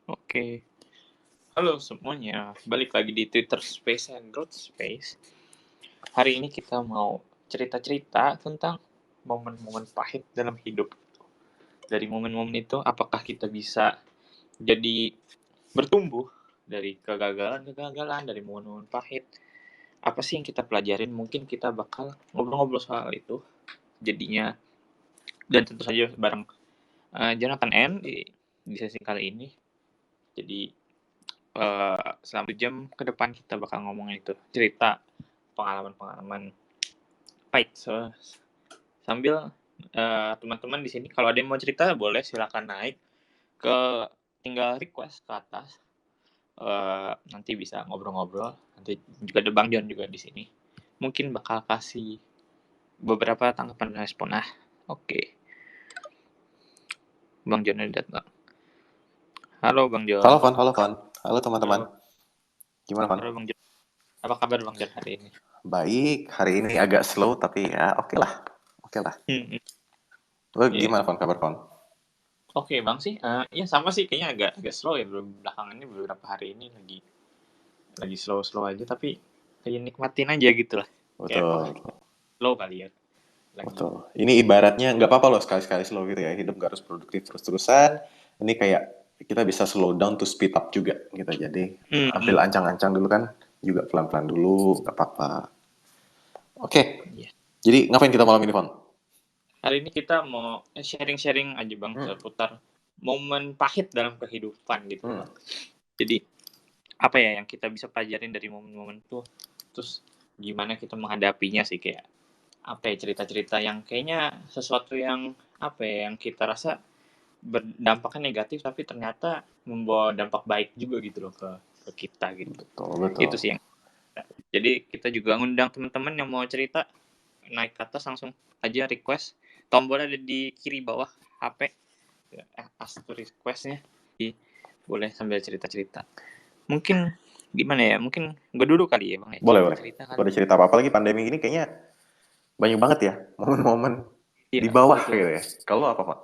Oke, halo semuanya, balik lagi di Twitter Space and Growth Space. Hari ini kita mau cerita-cerita tentang momen-momen pahit dalam hidup. Dari momen-momen itu, apakah kita bisa jadi bertumbuh dari kegagalan-kegagalan, dari momen-momen pahit? Apa sih yang kita pelajarin? Mungkin kita bakal ngobrol-ngobrol soal itu. Jadinya, dan tentu saja bareng Jonathan N di sesi kali ini. Jadi selama 1 jam ke depan kita bakal ngomongin itu, cerita pengalaman-pengalaman pahit. Sambil teman-teman di sini kalau ada yang mau cerita boleh silakan naik ke tinggal request ke atas. Nanti bisa ngobrol-ngobrol. Nanti juga ada Bang John juga di sini. Mungkin bakal kasih beberapa tanggapan dan respon. Oke. Bang John udah datang. Halo Bang John. Halo Van. Halo teman-teman. Halo. Gimana Van? Halo Bang John. Apa kabar Bang John hari ini? Baik, hari ini agak slow tapi ya oke lah. Lo Iya. gimana Van, kabar Van? Oke Bang sih, ya sama sih kayaknya agak slow ya belakangan ini beberapa hari ini lagi slow-slow aja tapi kayak nikmatin aja gitu lah. Kayak Betul, slow kali ya lagi. betul. Ini ibaratnya nggak apa-apa loh sekali-sekali slow gitu ya. Hidup nggak harus produktif terus-terusan. Ini kayak kita bisa slow down to speed up juga gitu. Jadi ambil Mhm, ancang-ancang dulu kan, juga pelan-pelan dulu, nggak apa-apa. Oke, iya. jadi ngapain kita malam ini Van? Hari ini kita mau sharing-sharing aja Bang Hmm, seputar momen pahit dalam kehidupan gitu hmm. Bang. Jadi apa ya yang kita bisa pelajarin dari momen-momen itu, terus gimana kita menghadapinya sih kayak apa ya cerita-cerita yang kayaknya sesuatu yang apa ya yang kita rasa berdampaknya negatif tapi ternyata membawa dampak baik juga gitu loh ke kita gitu. Betul. Itu sih yang jadi kita juga ngundang teman-teman yang mau cerita naik ke atas langsung aja request. Tombol ada di kiri bawah HP. Ask to requestnya. Jadi boleh sambil cerita-cerita. Mungkin gimana ya? Mungkin gue dulu kali ya Bang ya Boleh. cerita-cerita kali. Boleh cerita apa? Apalagi pandemi ini kayaknya banyak banget ya momen-momen di Iya, bawah betul. gitu ya. Kalau apa Pak?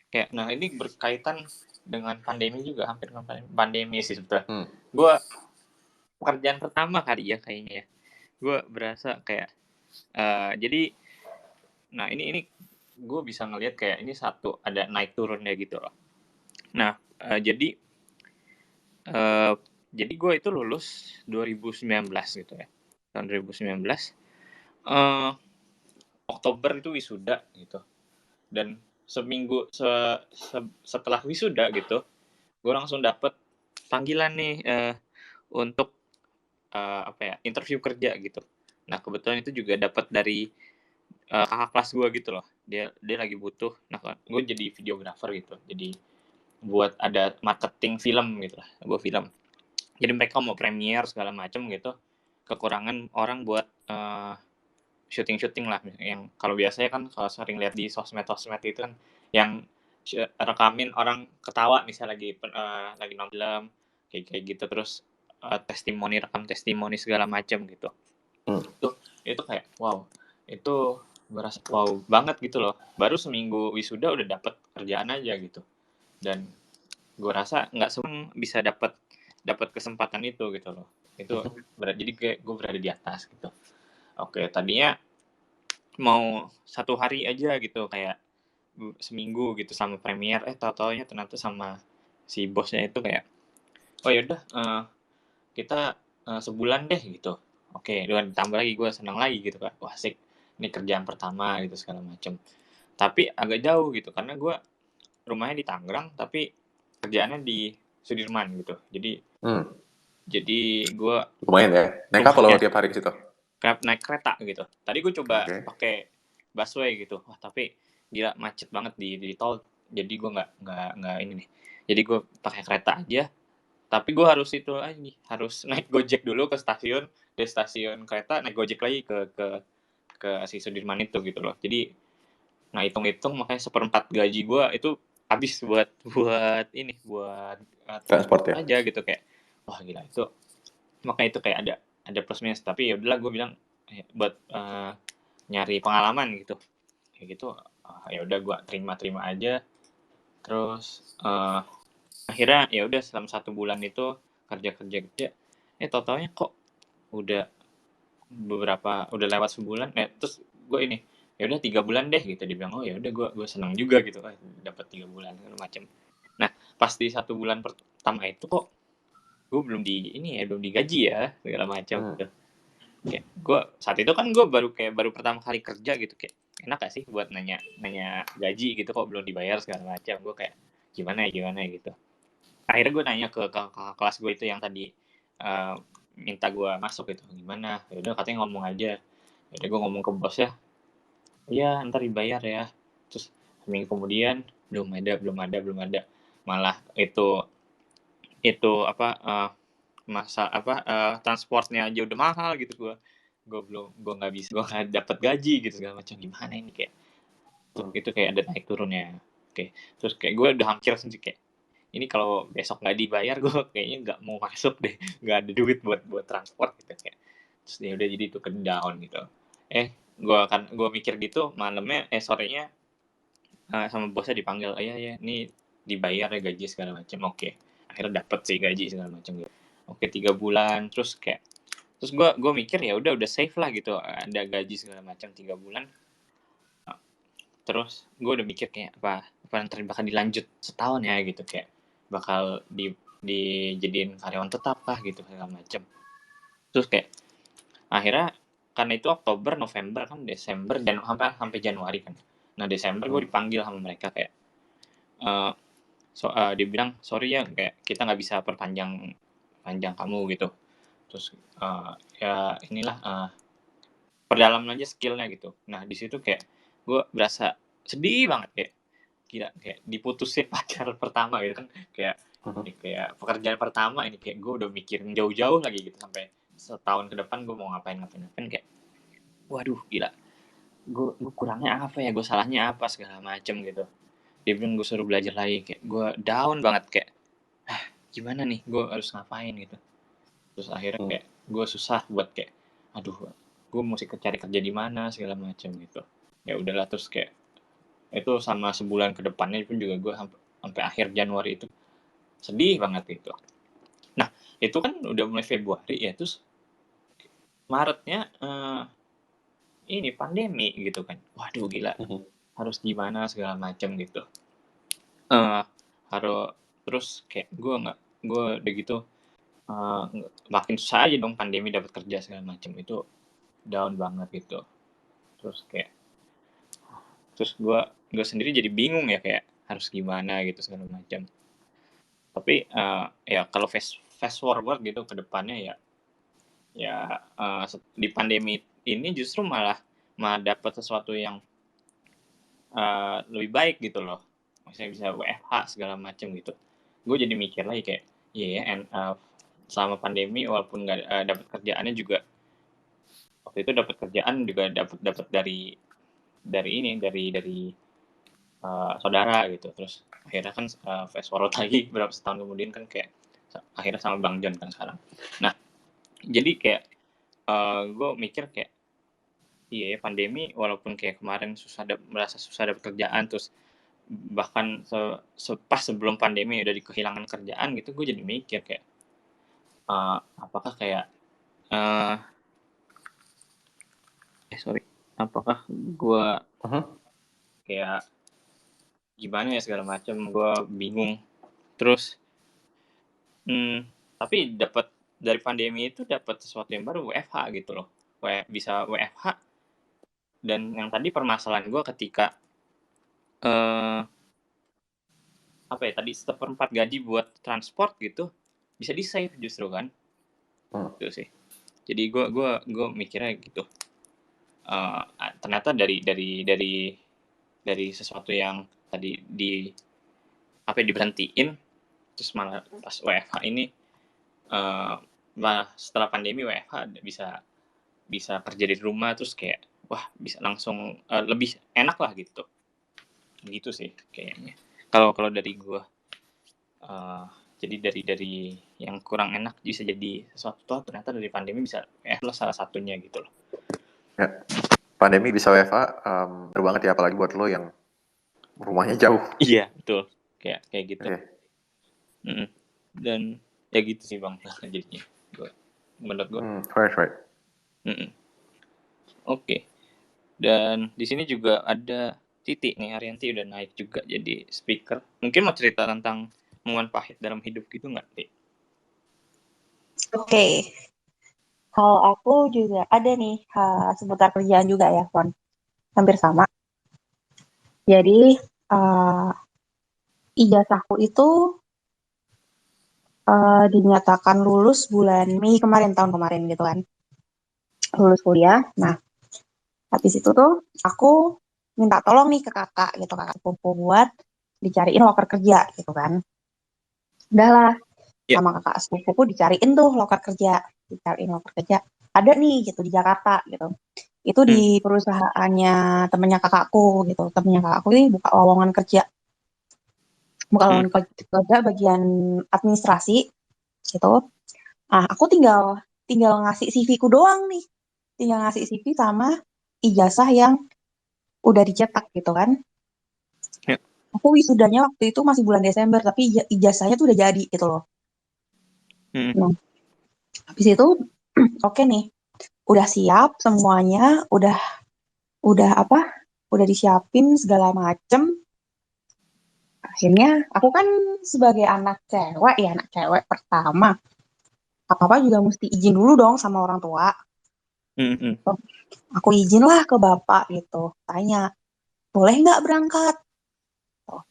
Kayak nah ini berkaitan dengan pandemi juga hampir dengan pandemi sih sebetulnya. Hmm. Gue pekerjaan pertama kali ya kayaknya ya. Gue berasa kayak jadi nah ini gue bisa ngelihat kayak ini satu ada naik turunnya gitu loh. Nah, eh, jadi gue itu lulus 2019 gitu ya. Tahun 2019 eh Oktober itu wisuda gitu. Dan seminggu setelah wisuda gitu, gue langsung dapet panggilan nih untuk apa ya interview kerja gitu. Nah kebetulan itu juga dapat dari kakak kelas gue gitu loh. Dia lagi butuh. Nah gue jadi videographer gitu. Jadi buat ada marketing film gitu lah. Gue film. Jadi mereka mau premiere segala macam gitu. Kekurangan orang buat syuting-syuting lah. Yang kalau biasanya kan kalau sering lihat di sosmed-sosmed itu kan yang rekamin orang ketawa misalnya lagi nonton film kayak gitu terus rekam testimoni segala macam gitu. Hmm. Itu kayak wow, itu berasa wow banget gitu loh. Baru seminggu wisuda udah dapet kerjaan aja gitu. Dan gue rasa nggak semua bisa dapat kesempatan itu gitu loh. Itu jadi kayak gue berada di atas gitu. Oke, tadinya mau 1 hari aja gitu kayak seminggu gitu sama premier tau-taunya ternyata sama si bosnya itu kayak oh yaudah kita sebulan deh gitu. Oke, dengan ditambah lagi gue senang lagi gitu kan. Wah, asik. Ini kerjaan pertama gitu segala macem. Tapi agak jauh gitu karena gue rumahnya di Tangerang tapi kerjaannya di Sudirman gitu. Jadi Hmm. gue Lumayan ya. Naik apa lo rumahnya tiap hari ke situ? naik kereta gitu. Tadi gue coba Oke. pakai busway gitu. Wah, tapi gila macet banget di tol. Jadi gue nggak ini nih. Jadi gue pakai kereta aja. Tapi gue harus itu lagi, harus naik Gojek dulu ke stasiun, dari stasiun kereta naik Gojek lagi ke si Sudirman itu gitu loh. Jadi, nah hitung-hitung makanya seperempat gaji gue itu habis buat buat ini, buat Transport ya. aja gitu kayak, wah gila itu, makanya itu kayak ada plus minus. Tapi ya udahlah gue bilang buat nyari pengalaman gitu, kayak gitu. Ya udah gue terima-terima aja. Terus Akhirnya ya udah selama 1 bulan itu kerja, totalnya kok udah udah lewat sebulan, terus gue ini, ya udah 3 bulan deh gitu, dibilang, oh ya udah gue seneng juga gitu, dapat 3 bulan segala macem. Nah pas di 1 bulan pertama itu kok gue belum digaji ya segala macam gitu. Kayak gue saat itu kan gue baru pertama kali kerja gitu, kayak enak gak sih buat nanya nanya gaji gitu kok belum dibayar segala macam. Gue kayak gimana ya gitu. Akhirnya gue nanya ke kakak kelas gue itu yang tadi eh, minta gue masuk gitu, gimana? Ya udah katanya ngomong aja. Ya udah gue ngomong ke bos ya, iya ntar dibayar ya. Terus seminggu kemudian belum ada. Malah itu apa transportnya aja udah mahal gitu. Gue nggak bisa, gue nggak dapat gaji gitu segala macam, gimana ini kayak itu kayak ada naik turunnya. Oke, terus kayak gue udah hampir sendiri kayak ini kalau besok nggak dibayar gue kayaknya nggak mau masuk deh, nggak ada duit buat buat transport gitu kayak. Terus ya udah jadi itu ke down gitu. Gue mikir gitu malamnya, sorenya sama bosnya dipanggil, iya ya ini dibayar ya gaji segala macam. Oke, akhirnya dapet sih gaji segala macam gitu. Oke 3 bulan, terus gue mikir ya udah safe lah gitu, ada gaji segala macam 3 bulan. Terus gue udah mikir kayak apa nanti bakal dilanjut setahun ya gitu, kayak bakal dijadiin karyawan tetap kah gitu segala macam. Terus kayak akhirnya karena itu Oktober, November kan, Desember dan sampai sampai Januari kan. Nah Desember gue dipanggil sama mereka kayak eh dia bilang sorry ya kayak kita nggak bisa perpanjang panjang kamu gitu. Terus ya inilah perdalam aja skillnya gitu. Nah di situ kayak gue berasa sedih banget, kayak gila, kayak diputusin pacar pertama gitu kan, kayak ini kayak pekerjaan pertama ini, kayak gue udah mikirin jauh-jauh lagi gitu sampai setahun ke depan gue mau ngapain kayak waduh gila, gue kurangnya apa ya, gue salahnya apa segala macem gitu. Dia bilang gue suruh belajar lagi, kayak gue down banget kayak gimana nih gue harus ngapain gitu. Terus akhirnya kayak gue susah buat kayak aduh gue mesti cari kerja di mana segala macam gitu. Ya udahlah, terus kayak itu sama sebulan ke depannya pun juga gue sampai akhir Januari itu sedih banget gitu. Nah itu kan udah mulai Februari ya, terus Maretnya ini pandemi gitu kan, waduh gila, harus gimana segala macam gitu. eh harus terus kayak gue udah gitu eh, makin susah aja dong pandemi dapat kerja segala macam, itu down banget gitu. Terus kayak gue sendiri jadi bingung ya kayak harus gimana gitu segala macam. Tapi ya kalau fast forward gitu ke depannya ya ya di pandemi ini justru malah malah dapat sesuatu yang lebih baik gitu loh. Maksudnya bisa WFH segala macam gitu. Gue jadi mikir lagi kayak iya ya, selama pandemi walaupun nggak dapat kerjaannya juga, waktu itu dapat kerjaan juga dapat dapat dari ini dari saudara gitu. Terus akhirnya kan fast forward lagi berapa setahun kemudian kan kayak akhirnya sama Bang John kan sekarang. Nah jadi kayak gue mikir kayak iya ya pandemi walaupun kayak kemarin merasa susah dapat kerjaan, terus bahkan pas sebelum pandemi udah kehilangan kerjaan gitu, gue jadi mikir kayak apakah kayak eh sorry, apakah gue kayak gimana ya segala macam, gue bingung. Terus tapi dapat dari pandemi itu dapat sesuatu yang baru, WFH gitu loh. Bisa WFH, dan yang tadi permasalahan gue ketika eh apa ya tadi, seperempat gaji buat transport gitu bisa di save justru kan. Itu sih. Jadi gue mikirnya gitu. Ternyata dari sesuatu yang tadi diberhentiin, terus malah pas WFH ini malah setelah pandemi WFH bisa bisa kerja di rumah, terus kayak wah bisa langsung lebih enak lah gitu. Gitu sih kayaknya. Kalau kalau dari gue jadi dari yang kurang enak bisa jadi sesuatu, ternyata dari pandemi bisa salah satunya gitu loh. Ya, pandemi bisa WFH, bener banget ya, apalagi buat lo yang rumahnya jauh. Iya betul, kayak gitu. Oke. Mm. Dan ya gitu sih bang jadinya menurut gue. Right. Mm-mm. Oke. Dan di sini juga ada Titi nih, Arianti udah naik juga jadi speaker. Mungkin mau cerita tentang momen pahit dalam hidup gitu nggak, Ti? Oke, kalau aku juga ada nih seputar kerjaan juga ya, Fon. Hampir sama. Jadi, uh, ijazahku itu dinyatakan lulus bulan Mei kemarin, tahun kemarin gitu kan. Lulus kuliah. Nah, habis itu tuh aku minta tolong nih ke kakak gitu, kakak sepupu buat dicariin loker kerja gitu kan. Udahlah, Ya. sama kakak sepupuku dicariin tuh loker kerja. Dicariin loker kerja. Ada nih gitu di Jakarta gitu. Itu di perusahaannya temennya kakakku gitu. Temennya kakakku ini buka lowongan kerja. Buka lowongan kerja bagian administrasi gitu. Nah, aku tinggal ngasih CV ku doang nih. Tinggal ngasih CV sama ijazah yang udah dicetak gitu kan. Ya. Aku wisudanya waktu itu masih bulan Desember, tapi ijazahnya tuh udah jadi gitu loh. Nah, habis itu oke nih, udah siap semuanya, udah apa? Udah disiapin segala macem. Akhirnya aku kan sebagai anak cewek pertama, apa-apa juga mesti izin dulu dong sama orang tua. Aku izin lah ke bapak gitu, tanya, boleh nggak berangkat? Tuh.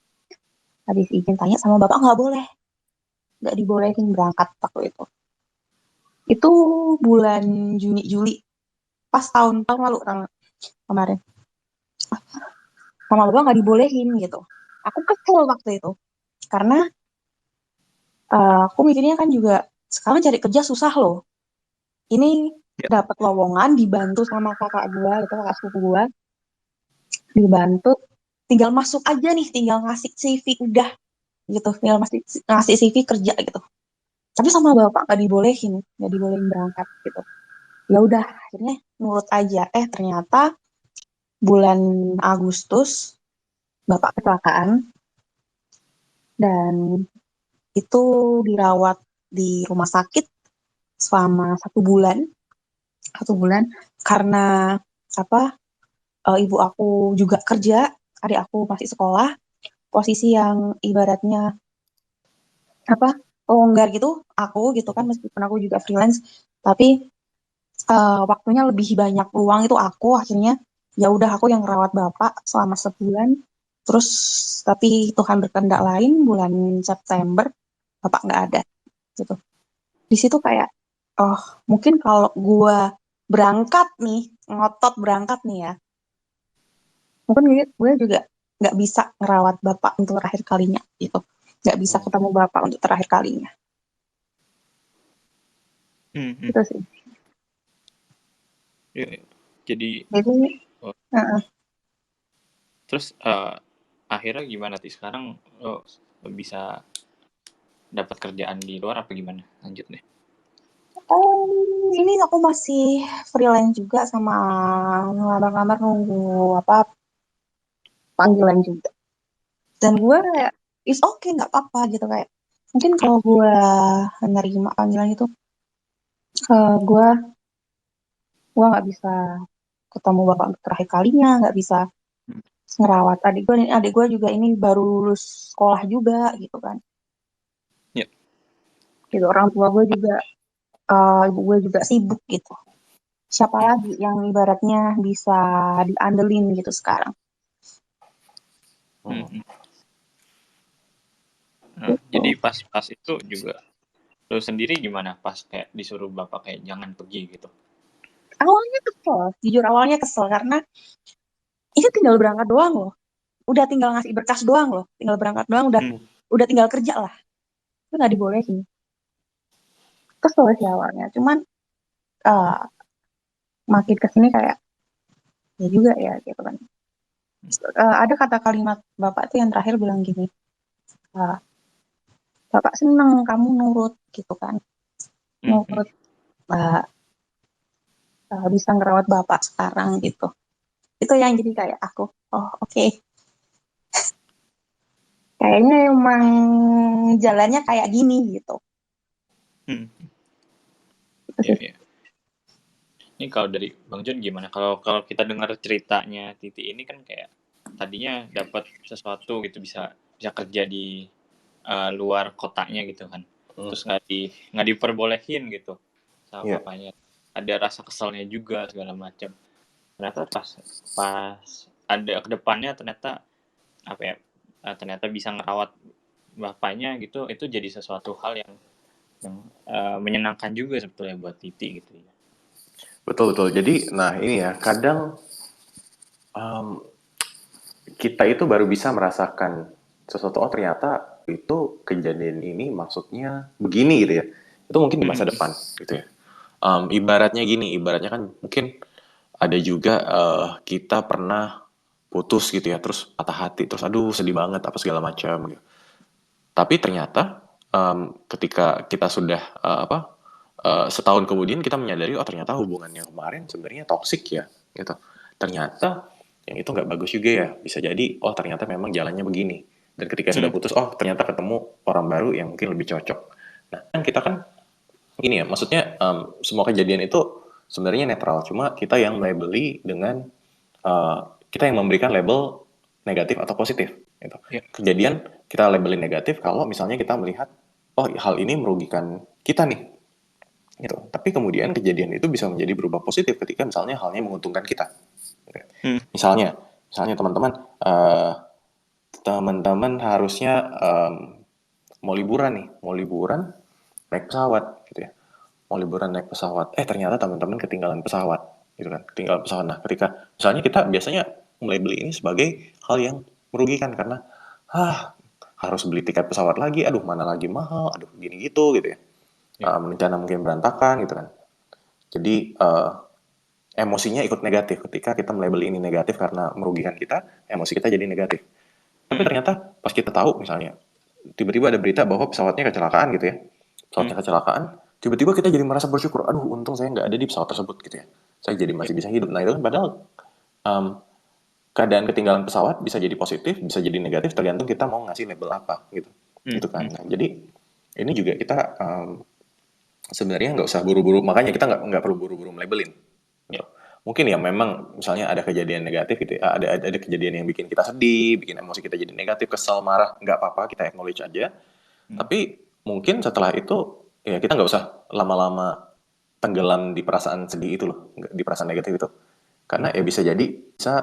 Habis izin tanya sama bapak nggak dibolehin berangkat waktu itu. Itu bulan Juni Juli, pas tahun lalu kemarin. Sama bapak nggak dibolehin gitu. Aku kesel waktu itu, karena aku mikirnya kan juga sekarang cari kerja susah loh. Ini dapat lowongan dibantu sama kakak gua itu kakak sepupu gua, dibantu tinggal masuk aja nih, tinggal ngasih CV udah gitu, tinggal ngasih CV kerja gitu, tapi sama bapak nggak dibolehin berangkat gitu. Ya udah akhirnya nurut aja. Ternyata bulan Agustus bapak kecelakaan dan itu dirawat di rumah sakit selama 1 bulan karena apa, ibu aku juga kerja, adik aku masih sekolah, posisi yang ibaratnya apa, longgar gitu aku gitu kan, meskipun aku juga freelance, tapi waktunya lebih banyak luang itu aku. Akhirnya ya udah aku yang rawat bapak selama sebulan. Terus tapi Tuhan berkehendak lain, bulan September bapak nggak ada gitu. Di situ kayak, oh mungkin kalau gue berangkat nih, ngotot berangkat nih ya, mungkin gue juga nggak bisa ngerawat bapak untuk terakhir kalinya gitu, nggak bisa ketemu bapak untuk terakhir kalinya. Itu sih. Jadi oh. Terus akhirnya gimana sih sekarang lo bisa dapat kerjaan di luar apa gimana? Lanjut deh. Ini aku masih freelance juga, sama ngelamar-ngelamar nunggu apa panggilan juga. Dan gue kayak is okay, nggak apa-apa gitu, kayak mungkin kalau gue menerima panggilan itu, gue nggak bisa ketemu bapak untuk terakhir kalinya, nggak bisa ngerawat adik gue juga ini baru lulus sekolah juga gitu kan. Ya. Gitu, orang tua gue juga, ibu gue juga sibuk gitu. Siapa lagi yang ibaratnya bisa diandelin gitu sekarang. Nah, jadi pas itu juga lo sendiri gimana pas kayak disuruh bapak kayak jangan pergi gitu? Awalnya kesel, jujur awalnya kesel karena ini tinggal berangkat doang loh. Udah tinggal ngasih berkas doang loh. Tinggal berangkat doang, udah tinggal kerja lah. Itu nggak dibolehin. Kesel sih awalnya. Cuman makin kesini kayak ya juga ya gitu kan. Ada kata kalimat bapak tuh yang terakhir bilang gini, bapak seneng kamu nurut gitu kan. Nurut, bisa ngerawat bapak sekarang gitu. Itu yang jadi kayak aku, oh oke. Kayaknya emang jalannya kayak gini gitu. Hmm, Gitu iya, sih. iya. Ini kalau dari Bang John gimana? Kalau kalau kita dengar ceritanya Titi ini kan kayak tadinya dapat sesuatu gitu, bisa bisa kerja di luar kotanya gitu kan. Hmm, Terus nggak diperbolehin gitu sama iya. papanya. Ada rasa keselnya juga segala macam. Ternyata pas pas ada kedepannya ternyata apa ya? Ternyata bisa ngerawat bapaknya gitu, itu jadi sesuatu hal yang menyenangkan juga sebetulnya buat Titi gitu ya. Betul betul. Jadi, nah ini ya, kadang em, kita itu baru bisa merasakan sesuatu. Oh ternyata itu kejadian ini maksudnya begini gitu ya. Itu mungkin di masa Mm-mm. depan gitu ya. Ibaratnya gini, ibaratnya kan mungkin ada juga kita pernah putus gitu ya, terus patah hati, terus aduh sedih banget apa segala macam gitu. Tapi ternyata ketika kita sudah setahun kemudian kita menyadari oh ternyata hubungan yang kemarin sebenarnya toksik ya gitu. Ternyata yang itu nggak bagus juga ya. Bisa jadi oh ternyata memang jalannya begini. Dan ketika sudah Mm. putus oh ternyata ketemu orang baru yang mungkin lebih cocok. Nah kan kita kan ini ya maksudnya semua kejadian itu sebenarnya netral. Cuma kita yang labeli dengan eh, kita yang memberikan label negatif atau positif gitu. Ya. Kejadian kita labelin negatif kalau misalnya kita melihat oh hal ini merugikan kita nih gitu. Tapi kemudian kejadian itu bisa menjadi berubah positif ketika misalnya halnya menguntungkan kita. Mm. Misalnya, misalnya teman-teman harusnya mau liburan nih, mau liburan naik pesawat gitu ya. Mau liburan naik pesawat, ternyata teman-teman ketinggalan pesawat gitu kan, ketinggalan pesawat. Nah, ketika misalnya kita biasanya mulai beli ini sebagai hal yang merugikan karena ah harus beli tiket pesawat lagi, aduh mana lagi mahal, aduh gini gitu gitu ya. Ya. Rencana mungkin berantakan gitu kan. Jadi emosinya ikut negatif ketika kita melabel ini negatif karena merugikan kita, emosi kita jadi negatif. Tapi Mm. ternyata pas kita tahu misalnya tiba-tiba ada berita bahwa pesawatnya kecelakaan gitu ya, Mm. pesawatnya kecelakaan, tiba-tiba kita jadi merasa bersyukur, aduh untung saya nggak ada di pesawat tersebut gitu ya, saya jadi Ya. masih bisa hidup. Nah itu kan padahal um, keadaan ketinggalan pesawat bisa jadi positif, bisa jadi negatif tergantung kita mau ngasih label apa gitu, Mm. gitu kan. Mm. Nah, jadi ini juga kita sebenarnya nggak usah buru-buru, makanya kita nggak perlu buru-buru melabelin. Ya. Gitu. Mungkin ya memang misalnya ada kejadian negatif gitu ya, ada kejadian yang bikin kita sedih, bikin emosi kita jadi negatif, kesal, marah, nggak apa-apa, kita acknowledge aja. Mm. Tapi mungkin setelah itu ya kita nggak usah lama-lama tenggelam di perasaan sedih itu loh, di perasaan negatif itu. Karena Mm. ya bisa jadi bisa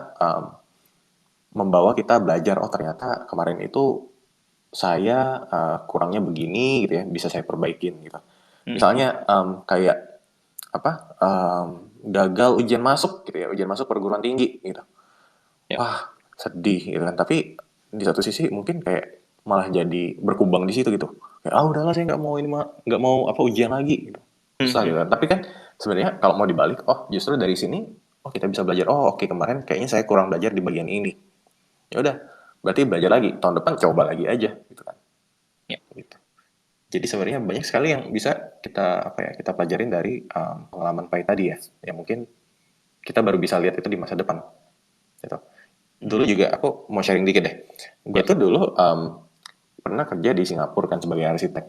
membawa kita belajar oh ternyata kemarin itu saya kurangnya begini gitu ya, bisa saya perbaikin gitu. Mm. Misalnya kayak apa gagal ujian masuk gitu ya, ujian masuk perguruan tinggi gitu. Ya. Wah sedih gitu kan. Tapi di satu sisi mungkin kayak malah jadi berkubang di situ gitu. Kayak udahlah saya nggak mau ini mah nggak mau apa ujian lagi gitu. Susah Mm. gitu kan. Tapi kan sebenarnya kalau mau dibalik, oh justru dari sini oh kita bisa belajar. Oh oke kemarin kayaknya saya kurang belajar di bagian ini. Ya udah, berarti belajar lagi. Tahun depan coba lagi aja gitu kan. Ya. Gitu. Jadi sebenarnya banyak sekali yang bisa kita apa ya kita pelajarin dari pengalaman pahit tadi ya. Yang mungkin kita baru bisa lihat itu di masa depan. Gitu. Dulu Mm. juga aku mau sharing dikit deh. Gue Ya. tuh dulu pernah kerja di Singapura kan sebagai arsitek.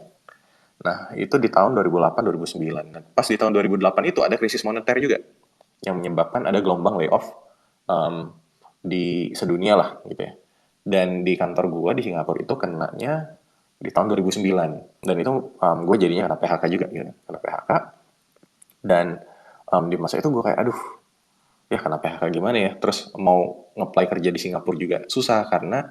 Nah, itu di tahun 2008-2009. Dan pas di tahun 2008 itu ada krisis moneter juga yang menyebabkan ada gelombang layoff um, di sedunia lah gitu ya. Dan di kantor gua di Singapura itu kenanya di tahun 2009. Dan itu gue jadinya kena PHK juga gitu. Kena PHK. Dan di masa itu gue kayak aduh ya kena PHK gimana ya. Terus mau nge-apply kerja di Singapura juga susah karena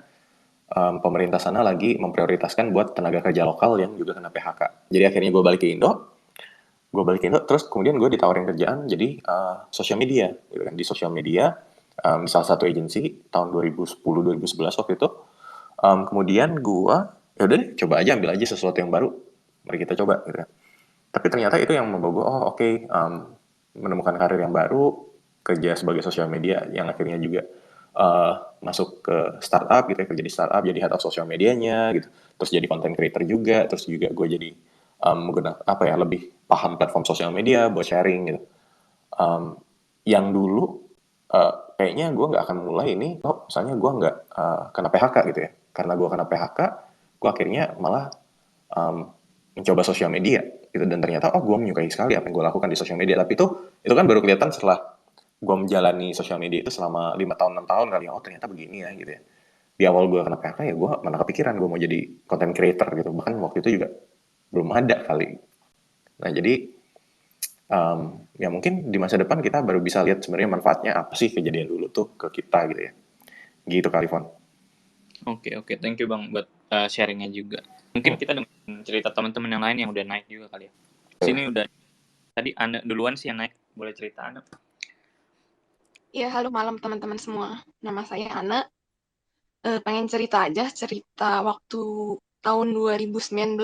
pemerintah sana lagi memprioritaskan buat tenaga kerja lokal yang juga kena PHK. Jadi akhirnya gue balik ke Indo, terus kemudian gue ditawarin kerjaan jadi sosial media, gitu kan. Di sosial media, di salah satu agensi tahun 2010-2011 waktu itu. Kemudian gue, ya udah deh, coba aja ambil aja sesuatu yang baru, mari kita coba, gitu kan. Tapi ternyata itu yang membawa gue, oh oke, menemukan karir yang baru, kerja sebagai sosial media, yang akhirnya juga masuk ke startup gitu ya, kerja di startup, jadi head of sosial medianya gitu, terus jadi content creator juga, terus juga gue jadi menggunakan apa ya lebih paham platform sosial media buat sharing gitu. Yang dulu kayaknya gue nggak akan mulai ini, oh misalnya gue nggak kena PHK gitu ya. karena gue kena PHK, gue akhirnya malah mencoba sosial media gitu, dan ternyata gue menyukai sekali apa yang gue lakukan di sosial media. Tapi itu kan baru kelihatan setelah gue menjalani sosial media itu selama 5 tahun 6 tahun kali ya. Oh ternyata begini ya gitu ya. Di awal gue kena PHK ya gue mana kepikiran gue mau jadi content creator gitu, bahkan waktu itu juga belum ada kali. Nah jadi ya mungkin di masa depan kita baru bisa lihat sebenarnya manfaatnya apa sih kejadian dulu tuh ke kita gitu ya. Gitu kali, Fon. Oke, thank you Bang buat sharingnya juga. Mungkin kita dengan cerita teman-teman yang lain yang udah naik juga kali ya. Sini udah tadi Ana duluan sih yang naik, boleh cerita Ana. Ya, halo malam teman-teman semua. Nama saya Ana. Pengen cerita waktu tahun 2019.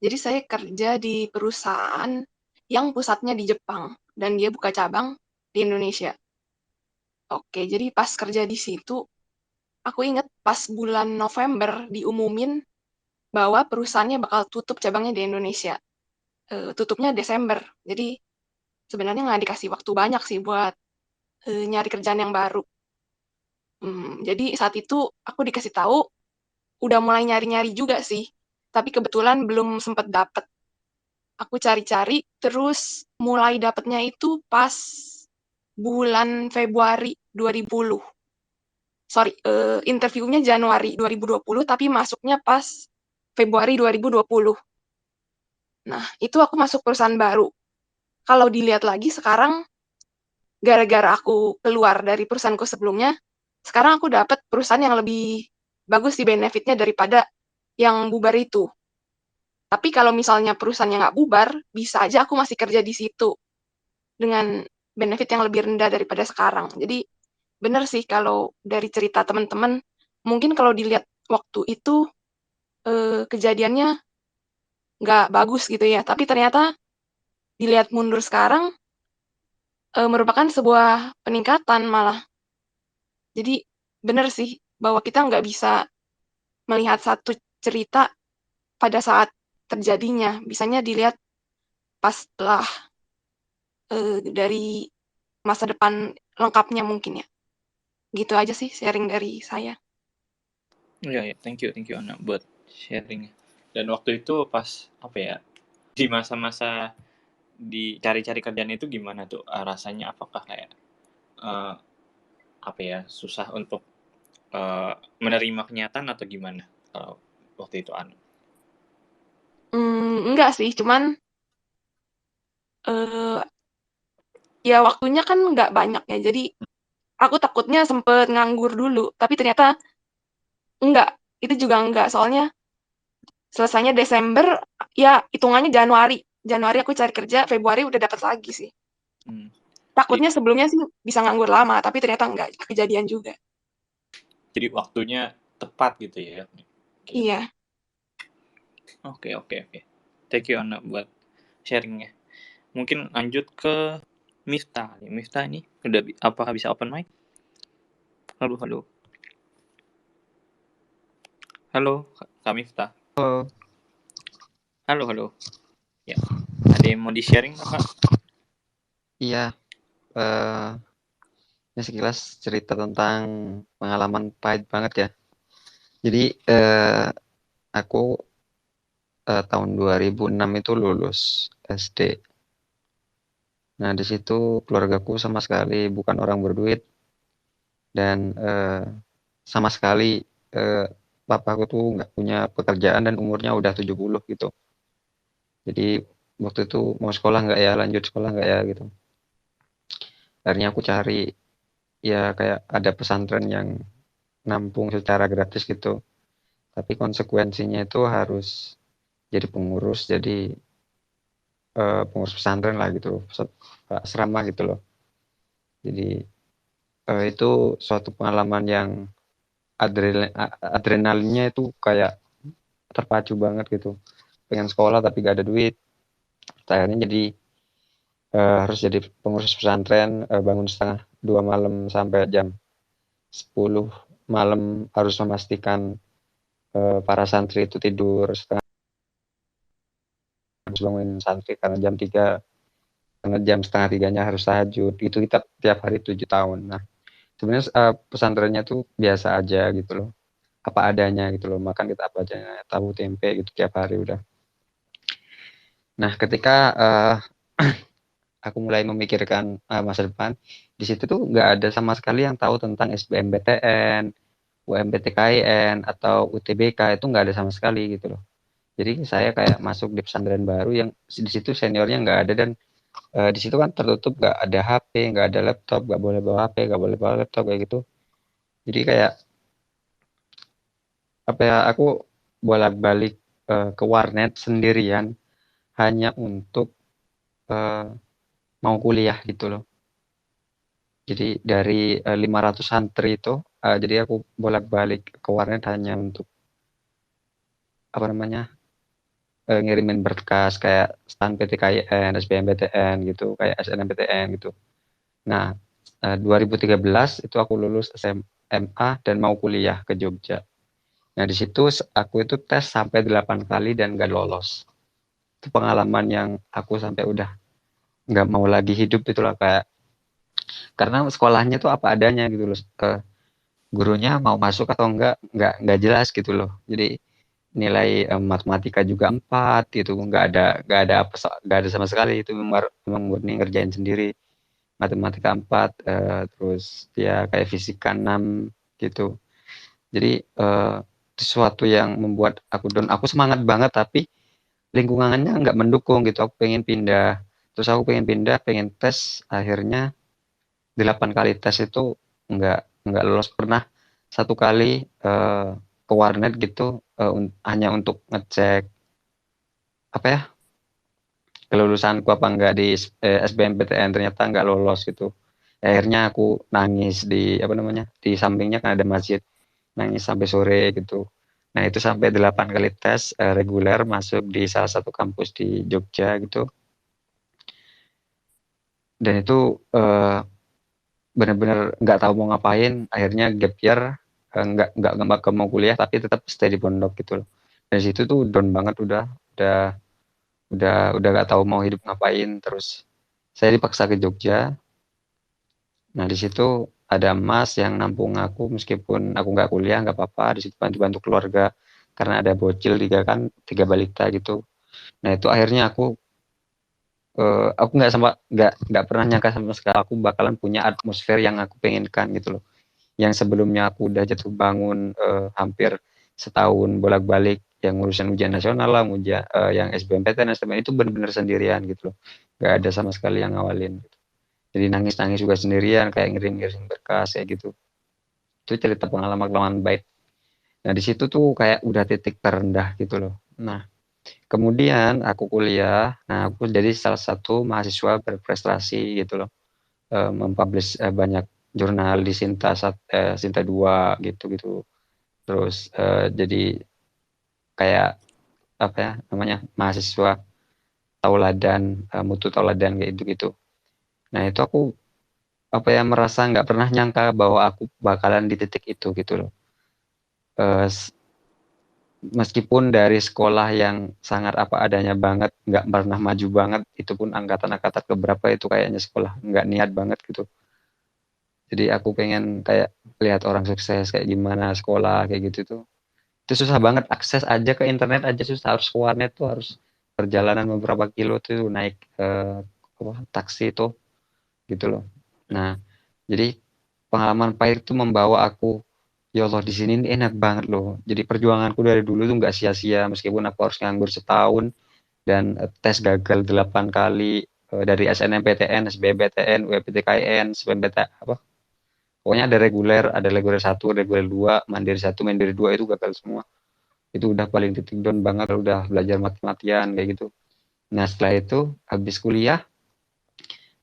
Jadi saya kerja di perusahaan yang pusatnya di Jepang dan dia buka cabang di Indonesia. Oke, jadi pas kerja di situ, aku inget pas bulan November diumumin bahwa perusahaannya bakal tutup cabangnya di Indonesia. Tutupnya Desember. Jadi sebenarnya nggak dikasih waktu banyak sih buat nyari kerjaan yang baru. Jadi saat itu aku dikasih tahu, udah mulai nyari-nyari juga sih, tapi kebetulan belum sempet dapet. Aku cari-cari, terus mulai dapetnya itu pas bulan Februari 2020. Sorry, interviewnya Januari 2020, tapi masuknya pas Februari 2020. Nah, itu aku masuk perusahaan baru. Kalau dilihat lagi sekarang, gara-gara aku keluar dari perusahaanku sebelumnya, sekarang aku dapat perusahaan yang lebih bagus di benefitnya daripada yang bubar itu. Tapi kalau misalnya perusahaan yang nggak bubar, bisa aja aku masih kerja di situ dengan benefit yang lebih rendah daripada sekarang. Jadi benar sih kalau dari cerita teman-teman, mungkin kalau dilihat waktu itu kejadiannya nggak bagus gitu ya. Tapi ternyata dilihat mundur sekarang merupakan sebuah peningkatan malah. Jadi benar sih bahwa kita nggak bisa melihat satu cerita pada saat terjadinya. Bisanya dilihat pas setelah dari masa depan lengkapnya mungkin ya. Gitu aja sih sharing dari saya. Iya, thank you Ana buat sharingnya. Dan waktu itu pas apa ya, di masa-masa dicari-cari kerjaan itu gimana tuh rasanya? Apakah kayak apa ya, susah untuk menerima kenyataan atau gimana kalau waktu itu Ana? Enggak sih, cuman ya waktunya kan nggak banyak ya. Jadi aku takutnya sempet nganggur dulu, tapi ternyata enggak. Itu juga enggak, soalnya selesainya Desember, ya hitungannya Januari. Januari aku cari kerja, Februari udah dapat lagi sih. Takutnya sebelumnya sih bisa nganggur lama, tapi ternyata enggak kejadian juga. Jadi waktunya tepat gitu ya? Iya. Oke. Thank you Ana buat sharingnya. Mungkin lanjut ke Miftah. Miftah ini udah apakah bisa open mic? Halo. Halo, Kak Miftah. Halo. Ya, ada yang mau di-sharing Kak? Iya, ini sekilas cerita tentang pengalaman pahit banget ya. Jadi aku tahun 2006 itu lulus SD. Nah di situ keluargaku sama sekali bukan orang berduit dan sama sekali bapakku tuh nggak punya pekerjaan dan umurnya udah 70 gitu. Jadi waktu itu mau sekolah nggak ya, lanjut sekolah nggak ya gitu. Akhirnya aku cari ya kayak ada pesantren yang nampung secara gratis gitu. Tapi konsekuensinya itu harus jadi pengurus pesantren lah gitu, asrama gitu loh. Jadi itu suatu pengalaman yang adrenalinnya itu kayak terpacu banget gitu. Pengen sekolah tapi gak ada duit. Akhirnya jadi harus jadi pengurus pesantren, bangun setengah 2 malam sampai jam 10 malam harus memastikan para santri itu tidur setengah bangunin santri karena jam 3, karena jam setengah 3-nya harus tahajud. Itu kita tiap hari 7 tahun. Nah sebenarnya pesantrennya tuh biasa aja gitu loh. apa adanya gitu loh, makan kita apa adanya, tahu tempe gitu tiap hari udah. Nah, ketika aku mulai memikirkan masa depan, di situ tuh nggak ada sama sekali yang tahu tentang SBMPTN, UMPTKIN, atau UTBK, itu nggak ada sama sekali gitu loh. Jadi saya kayak masuk di pesantren baru yang di situ seniornya nggak ada, dan di situ kan tertutup, nggak ada HP, nggak ada laptop, nggak boleh bawa HP, nggak boleh bawa laptop kayak gitu. Jadi kayak apa ya, aku bolak-balik ke warnet sendirian hanya untuk eh, mau kuliah gitu loh. Jadi dari 500 santri itu, jadi aku bolak-balik ke warnet hanya untuk apa namanya, ngirimin berkas kayak STAN PTKIN, SBMPTN gitu, kayak SNMPTN gitu. Nah, 2013 itu aku lulus SMA dan mau kuliah ke Jogja. Nah, di situ aku itu tes sampai 8 kali dan nggak lolos. Itu pengalaman yang aku sampai udah nggak mau lagi hidup itulah, kayak karena sekolahnya tuh apa adanya gitu loh. Gurunya mau masuk atau nggak jelas gitu loh. Jadi nilai matematika juga 4 gitu, nggak ada sama sekali, itu memang murni ngerjain sendiri. Matematika 4, terus ya kayak fisika 6 gitu. Jadi sesuatu yang membuat aku down. Aku semangat banget tapi lingkungannya nggak mendukung gitu. Aku pengen pindah, terus aku pengen pindah, pengen tes, akhirnya 8 kali tes itu nggak lolos. Pernah satu kali ke warnet gitu, hanya untuk ngecek apa ya, kelulusanku apa enggak di SBMPTN, ternyata nggak lolos gitu. Akhirnya aku nangis di apa namanya, di sampingnya kan ada masjid, nangis sampai sore gitu. Nah, itu sampai 8 kali tes reguler masuk di salah satu kampus di Jogja gitu. Dan itu benar-benar nggak tahu mau ngapain, akhirnya gap year, nggak mau kuliah tapi tetap stay di pondok gitu loh. Dari situ tuh down banget, udah udah nggak tahu mau hidup ngapain. Terus saya dipaksa ke Jogja. Nah, di situ ada Mas yang nampung aku, meskipun aku nggak kuliah nggak apa-apa, di situ bantu-bantu keluarga karena ada bocil tiga balita gitu. Nah, itu akhirnya aku nggak pernah nyangka sama sekali aku bakalan punya atmosfer yang aku pengenkan gitu loh. Yang sebelumnya aku udah jatuh bangun hampir setahun bolak-balik, yang ngurusin ujian nasional lah, yang SBMPTN, SBM itu benar-benar sendirian gitu loh. Nggak ada sama sekali yang ngawalin gitu. Jadi nangis-nangis juga sendirian, kayak ngirim-ngirim berkas kayak gitu. Itu cerita pengalaman-pengalaman baik. Nah, di situ tuh kayak udah titik terendah gitu loh. Nah, kemudian aku kuliah. Nah, aku jadi salah satu mahasiswa berprestasi gitu loh. Mempublish banyak jurnal di Sinta 2 gitu-gitu. Terus jadi kayak apa ya namanya, mahasiswa tauladan, mutu tauladan kayak gitu-gitu. Nah, itu aku apa ya, merasa nggak pernah nyangka bahwa aku bakalan di titik itu gitu loh. Eh, Meskipun dari sekolah yang sangat apa adanya banget, nggak pernah maju banget, itu pun angkatan-angkatan keberapa itu kayaknya sekolah nggak niat banget gitu. Jadi aku pengen kayak lihat orang sukses kayak gimana sekolah kayak gitu tuh. Itu susah banget, akses aja ke internet aja susah, harus ke warnet tuh harus perjalanan beberapa kilo tuh naik taksi tuh gitu loh. Nah, jadi pengalaman pahit itu membawa aku, ya Allah di sini ini enak banget loh. Jadi perjuanganku dari dulu tuh nggak sia-sia, meskipun aku harus nganggur setahun dan tes gagal 8 kali, dari SNMPTN, SBMPTN, UPTKIN, SBMPTN apa. Pokoknya ada reguler 1, reguler 2, mandiri 1, mandiri 2 itu gagal semua. Itu udah paling titik down banget, udah belajar mati-matian kayak gitu. Nah, setelah itu habis kuliah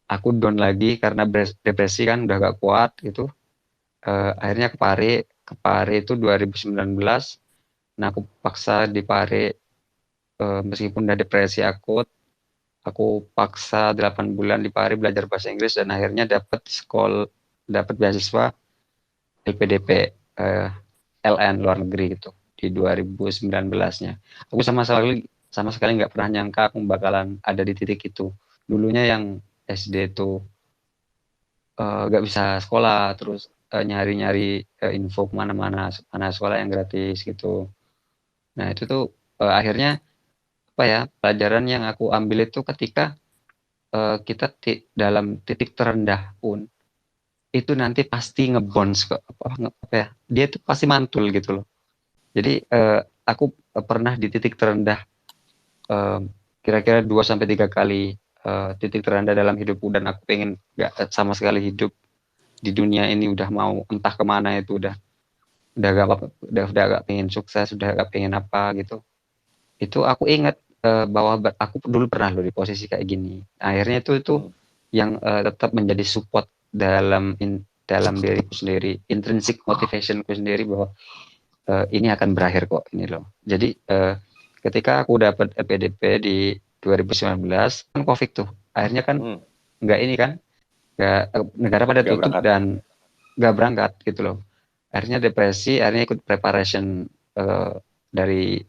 aku down lagi karena depresi kan udah gak kuat gitu. Akhirnya ke Pare itu 2019. Nah, aku paksa di Pare, meskipun udah depresi akut, aku paksa 8 bulan di Pare belajar bahasa Inggris dan akhirnya dapat beasiswa LPDP, LN luar negeri gitu di 2019-nya. Aku sama sekali nggak pernah nyangka aku bakalan ada di titik itu. Dulunya yang SD itu nggak bisa sekolah, terus nyari-nyari info mana sekolah yang gratis gitu. Nah itu tuh akhirnya apa ya, pelajaran yang aku ambil itu ketika kita dalam titik terendah pun itu nanti pasti ngebons ke apa ya, dia tuh pasti mantul gitu loh. Jadi aku pernah di titik terendah kira-kira 2 sampai 3 kali titik terendah dalam hidupku, dan aku pengen nggak sama sekali hidup di dunia ini, udah mau entah kemana itu, udah gak apa, udah gak pengen sukses, udah gak pengen apa gitu. Itu aku ingat bahwa aku dulu pernah loh di posisi kayak gini. Akhirnya itu yang tetap menjadi support dalam diriku sendiri, intrinsic motivationku sendiri, bahwa ini akan berakhir kok ini loh. Jadi ketika aku dapat LPDP di 2019 kan COVID tuh, akhirnya kan nggak ini kan, nggak negara pada Nggak tutup berangkat. dan nggak berangkat gitu loh. Akhirnya depresi, akhirnya ikut preparation dari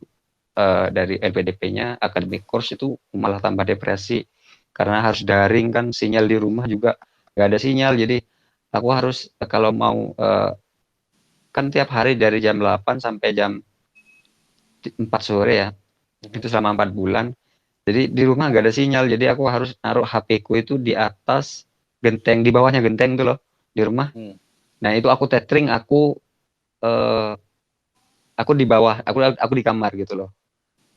LPDP-nya, academic course, itu malah tambah depresi karena harus daring kan, sinyal di rumah juga nggak ada sinyal. Jadi aku harus kalau mau kan tiap hari dari jam 8 sampai jam 4 sore ya, itu selama 4 bulan. Jadi di rumah nggak ada sinyal, jadi aku harus naruh HP-ku itu di atas genteng, di bawahnya genteng tuh loh, di rumah. Nah itu aku tethering, aku di bawah, aku di kamar gitu loh,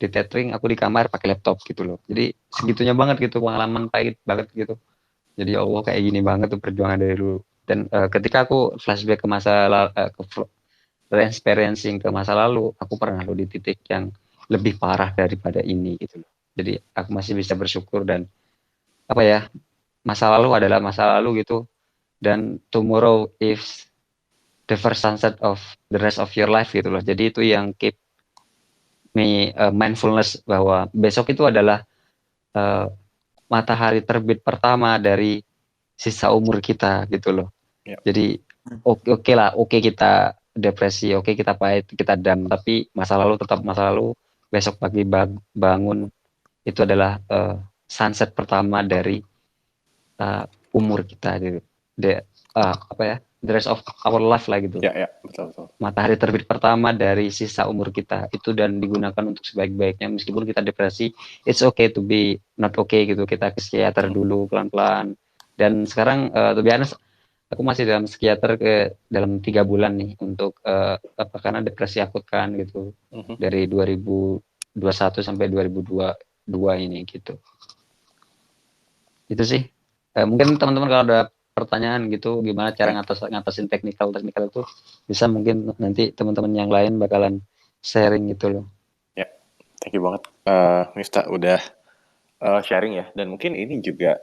di tethering aku di kamar pakai laptop gitu loh. Jadi segitunya banget gitu, pengalaman pahit banget gitu. Jadi ya Allah, kayak gini banget tuh perjuangan dari dulu. Dan ketika aku flashback ke experiencing ke masa lalu, aku pernah loh di titik yang lebih parah daripada ini gitu loh. Jadi aku masih bisa bersyukur, dan apa ya, masa lalu adalah masa lalu gitu, dan tomorrow is the first sunset of the rest of your life gitu loh. Jadi itu yang keep me mindfulness, bahwa besok itu adalah matahari terbit pertama dari sisa umur kita gitu loh. Jadi oke lah, oke kita depresi, oke kita pahit, kita down, tapi masa lalu tetap masa lalu. Besok pagi bangun itu adalah sunset pertama dari umur kita gitu. Apa ya, the rest of our life lah gitu. Ya, betul. Matahari terbit pertama dari sisa umur kita itu, dan digunakan untuk sebaik-baiknya. Meskipun kita depresi, it's okay to be not okay gitu. Kita ke psikiater dulu pelan-pelan. Dan sekarang to be honest, aku masih dalam psikiater dalam 3 bulan nih untuk karena depresi akut kan gitu. Dari 2021 sampai 2022 ini gitu. Itu sih. Mungkin teman-teman kalau ada pertanyaan gitu, gimana cara ngatasin teknikal itu, bisa mungkin nanti teman-teman yang lain bakalan sharing gitu loh. Ya, thank you banget Miftah udah sharing ya. Dan mungkin ini juga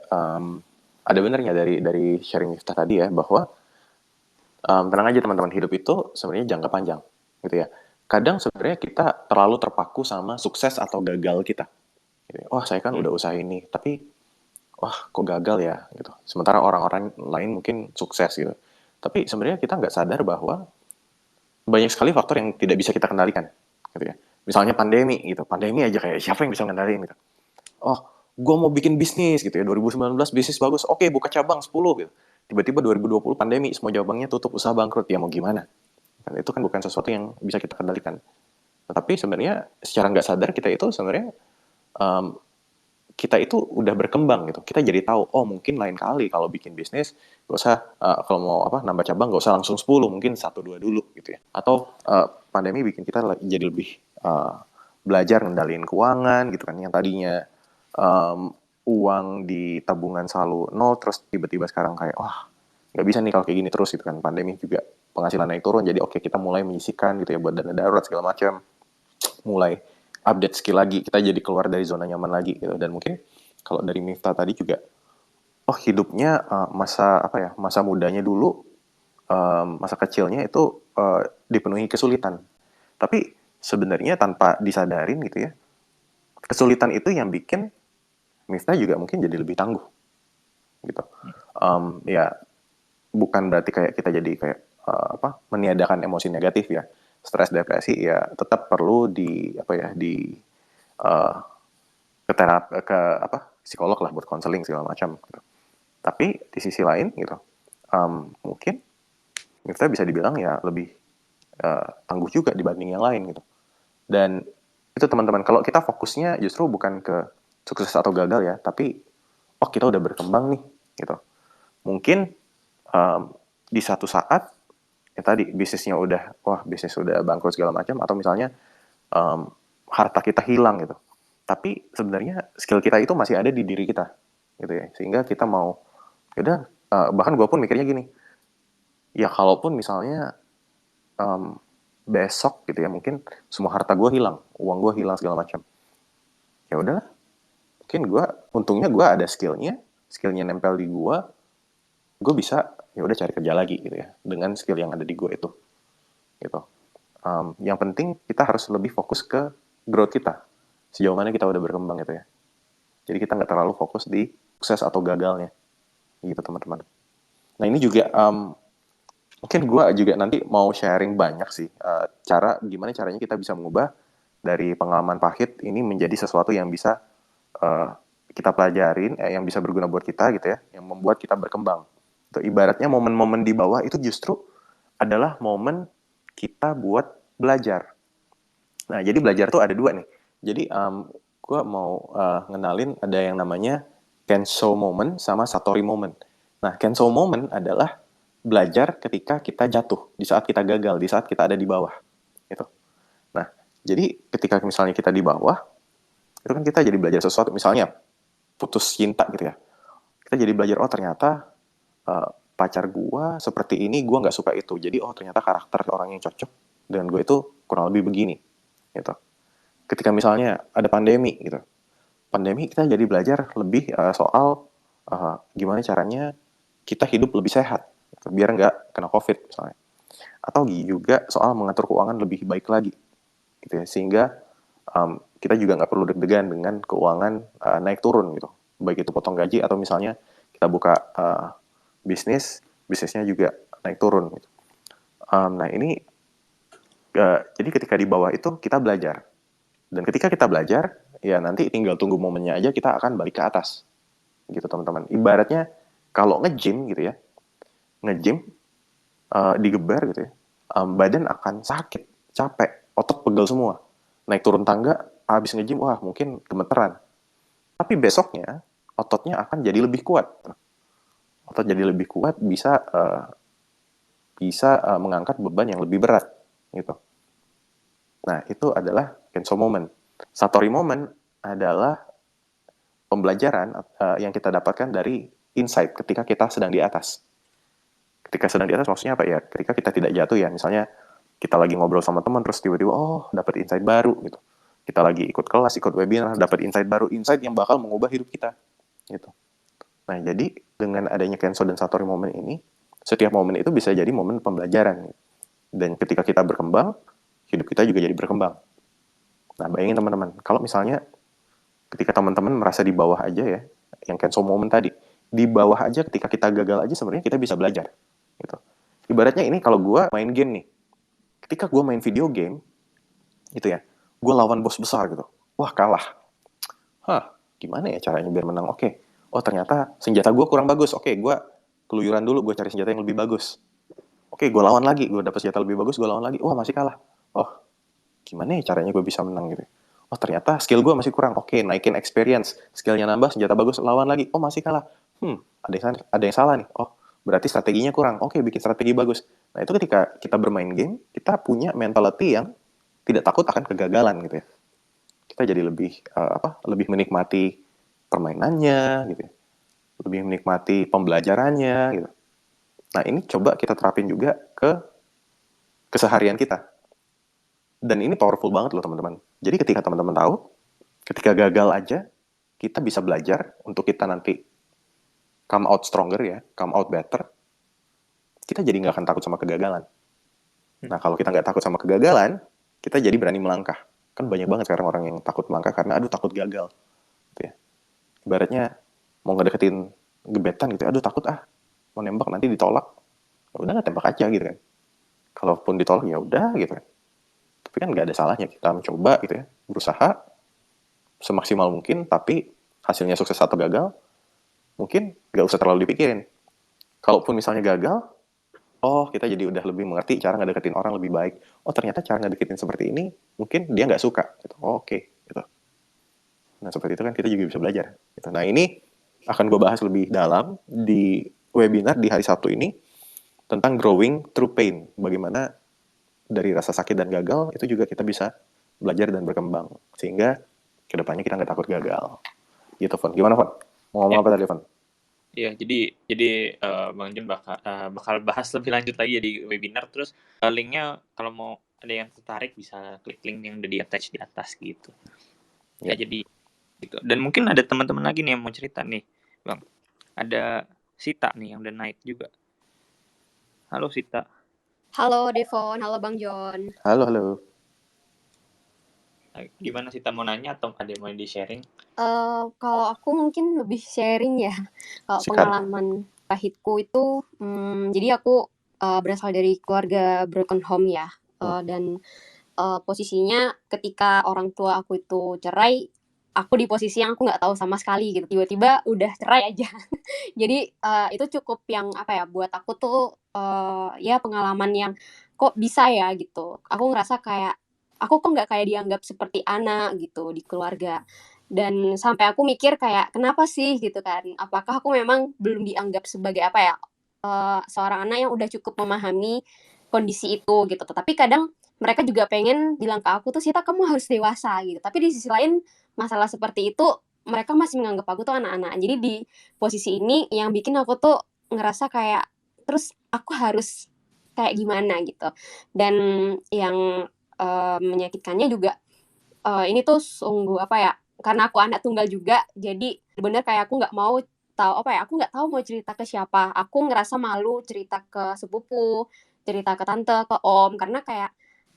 ada benernya dari sharing Miftah tadi ya, bahwa tenang aja teman-teman, hidup itu sebenarnya jangka panjang gitu ya. Kadang sebenarnya kita terlalu terpaku sama sukses atau gagal kita. Wah, saya kan udah usaha ini, tapi wah kok gagal ya gitu. Sementara orang-orang lain mungkin sukses gitu. Tapi sebenarnya kita nggak sadar bahwa banyak sekali faktor yang tidak bisa kita kendalikan gitu ya. Misalnya pandemi gitu. Pandemi aja kayak siapa yang bisa kendaliin gitu. Oh, gue mau bikin bisnis gitu ya. 2019 bisnis bagus. Oke, buka cabang 10 gitu. Tiba-tiba 2020 pandemi, semua cabangnya tutup, usaha bangkrut. Ya mau gimana? Dan itu kan bukan sesuatu yang bisa kita kendalikan. Tetapi sebenarnya secara nggak sadar kita itu sebenarnya kita itu udah berkembang gitu. Kita jadi tahu, oh mungkin lain kali kalau bikin bisnis, gak usah, kalau mau nambah cabang, gak usah langsung 10, mungkin 1-2 dulu gitu ya. Atau pandemi bikin kita jadi lebih belajar ngendaliin keuangan gitu kan. Yang tadinya uang di tabungan selalu nol, terus tiba-tiba sekarang kayak, wah gak bisa nih kalau kayak gini terus gitu kan. Pandemi juga penghasilan naik turun, jadi oke, kita mulai menyisihkan gitu ya buat dana darurat segala macam. Mulai update skill lagi, kita jadi keluar dari zona nyaman lagi gitu. Dan mungkin kalau dari Miftah tadi juga, hidupnya masa mudanya dulu, masa kecilnya itu dipenuhi kesulitan. Tapi sebenarnya tanpa disadarin gitu ya, kesulitan itu yang bikin Miftah juga mungkin jadi lebih tangguh gitu. Ya bukan berarti kayak kita jadi kayak meniadakan emosi negatif ya. Stres, depresi ya tetap perlu ke psikolog lah buat konseling segala macam gitu. Tapi di sisi lain gitu, mungkin Kita bisa dibilang ya lebih tangguh juga dibanding yang lain gitu. Dan itu teman-teman, kalau kita fokusnya justru bukan ke sukses atau gagal ya, tapi kita udah berkembang nih gitu. Mungkin di satu saat ya tadi bisnis udah bangkrut segala macam, atau misalnya harta kita hilang gitu. Tapi sebenarnya skill kita itu masih ada di diri kita gitu ya. Sehingga kita mau bahkan gue pun mikirnya gini, ya kalaupun misalnya besok gitu ya, mungkin semua harta gue hilang, uang gue hilang segala macam, ya udahlah, mungkin untungnya gue ada skillnya nempel di gue bisa ya udah cari kerja lagi gitu ya dengan skill yang ada di gue itu gitu. Yang penting kita harus lebih fokus ke growth kita, sejauh mana kita udah berkembang gitu ya. Jadi kita nggak terlalu fokus di sukses atau gagalnya gitu teman-teman. Nah ini juga mungkin gue juga nanti mau sharing banyak sih gimana caranya kita bisa mengubah dari pengalaman pahit ini menjadi sesuatu yang bisa kita pelajarin, yang bisa berguna buat kita gitu ya, yang membuat kita berkembang. Itu ibaratnya momen-momen di bawah itu justru adalah momen kita buat belajar. Nah jadi belajar tuh ada dua nih. Jadi gue mau ngenalin ada yang namanya Kenso moment sama Satori moment. Nah Kenso moment adalah belajar ketika kita jatuh, di saat kita gagal, di saat kita ada di bawah gitu. Nah jadi ketika misalnya kita di bawah, itu kan kita jadi belajar sesuatu, misalnya putus cinta gitu ya, kita jadi belajar ternyata pacar gua seperti ini, gua nggak suka itu, jadi ternyata karakter orang yang cocok dengan gue itu kurang lebih begini gitu. Ketika misalnya ada pandemi gitu, kita jadi belajar lebih soal gimana caranya kita hidup lebih sehat gitu, biar nggak kena COVID misalnya, atau juga soal mengatur keuangan lebih baik lagi gitu ya, sehingga kita juga nggak perlu deg-degan dengan keuangan naik turun gitu, baik itu potong gaji atau misalnya kita buka bisnisnya juga naik turun gitu. Nah ini jadi ketika di bawah itu kita belajar, dan ketika kita belajar ya nanti tinggal tunggu momennya aja kita akan balik ke atas gitu teman-teman. Ibaratnya kalau nge-gym gitu ya, digeber gitu ya, badan akan sakit, capek, otot pegel semua, naik turun tangga habis nge-gym mungkin gemeteran, tapi besoknya ototnya akan jadi lebih kuat. Otot jadi lebih kuat, bisa mengangkat beban yang lebih berat gitu. Nah itu adalah Kenso moment. Satori moment adalah pembelajaran yang kita dapatkan dari insight ketika kita sedang di atas. Ketika sedang di atas maksudnya apa ya? Ketika kita tidak jatuh ya, misalnya kita lagi ngobrol sama teman terus tiba-tiba dapat insight baru gitu. Kita lagi ikut kelas, ikut webinar, dapat insight baru, insight yang bakal mengubah hidup kita gitu. Nah jadi dengan adanya Kenso dan Satori moment ini, setiap momen itu bisa jadi momen pembelajaran. Dan ketika kita berkembang, hidup kita juga jadi berkembang. Nah bayangin teman-teman, kalau misalnya ketika teman-teman merasa di bawah aja ya, yang Kenso moment tadi, di bawah aja ketika kita gagal aja sebenarnya kita bisa belajar gitu. Ibaratnya ini kalau gue main game nih, ketika gue main video game gitu ya, gue lawan bos besar gitu, kalah, gimana ya caranya biar menang? Ternyata senjata gue kurang bagus, gue keluyuran dulu, gue cari senjata yang lebih bagus. Gue lawan lagi, gue dapet senjata lebih bagus, gue lawan lagi, masih kalah. Gimana ya caranya gue bisa menang gitu. Ternyata skill gue masih kurang, naikin experience, skillnya nambah, senjata bagus, lawan lagi, masih kalah. Ada yang salah nih, berarti strateginya kurang, bikin strategi bagus. Nah itu ketika kita bermain game, kita punya mentality yang tidak takut akan kegagalan gitu ya. Kita jadi lebih menikmati permainannya gitu ya, lebih menikmati pembelajarannya gitu. Nah ini coba kita terapin juga ke keseharian kita. Dan ini powerful banget loh teman-teman. Jadi ketika teman-teman tahu, ketika gagal aja, kita bisa belajar untuk kita nanti come out stronger ya, come out better. Kita jadi nggak akan takut sama kegagalan. Nah kalau kita nggak takut sama kegagalan, kita jadi berani melangkah. Kan banyak banget sekarang orang yang takut melangkah karena takut gagal. Gitu ya. Ibaratnya mau ngedeketin gebetan gitu, takut mau nembak nanti ditolak. Ya udah nggak tembak aja gitu kan. Kalaupun ditolak ya udah gitu kan. Tapi kan nggak ada salahnya kita mencoba gitu ya, berusaha semaksimal mungkin, tapi hasilnya sukses atau gagal mungkin nggak usah terlalu dipikirin. Kalaupun misalnya gagal, oh kita jadi udah lebih mengerti cara ngedeketin orang lebih baik. Oh ternyata cara ngedeketin seperti ini mungkin dia nggak suka. Gitu. Oh, oke. Gitu. Nah seperti itu kan kita juga bisa belajar. Gitu. Nah ini akan gue bahas lebih dalam di webinar di hari Sabtu ini tentang growing through pain. Bagaimana dari rasa sakit dan gagal itu juga kita bisa belajar dan berkembang. Sehingga kedepannya kita nggak takut gagal. Gitu, Fon. Gimana, Fon? Mau ngomong Ya. apa tadi, Fon? Iya, jadi Bang Jun bakal bahas lebih lanjut lagi ya di webinar. Terus linknya kalau mau ada yang tertarik bisa klik link yang udah di attach di atas gitu. Ya, jadi gitu. Dan mungkin ada teman-teman lagi nih yang mau cerita nih, Bang. Ada Sita nih yang udah naik juga. Halo Sita. Halo Devon, halo Bang John. Halo, halo. Gimana Sita mau nanya atau ada yang mau di-sharing? Kalau aku mungkin lebih sharing ya. Kalau Sikat. pengalaman pahitku itu, jadi aku berasal dari keluarga broken home ya. Dan posisinya ketika orang tua aku itu cerai, aku di posisi yang aku nggak tahu sama sekali gitu. Tiba-tiba udah cerai aja. Jadi itu cukup yang apa ya, buat aku tuh ya pengalaman yang kok bisa ya gitu. Aku ngerasa kayak aku kok nggak kayak dianggap seperti anak gitu di keluarga. Dan sampai aku mikir kayak kenapa sih gitu kan? Apakah aku memang belum dianggap sebagai apa ya, seorang anak yang udah cukup memahami kondisi itu gitu. Tetapi kadang mereka juga pengen bilang ke aku tuh, Sita kamu harus dewasa gitu. Tapi di sisi lain masalah seperti itu mereka masih menganggap aku tuh anak-anak. Jadi di posisi ini yang bikin aku tuh ngerasa kayak terus aku harus kayak gimana gitu. Dan yang menyakitkannya juga ini tuh sungguh apa ya, karena aku anak tunggal juga, jadi bener kayak aku nggak mau tahu apa ya, aku nggak tahu mau cerita ke siapa. Aku ngerasa malu cerita ke sepupu, cerita ke tante, ke om, karena kayak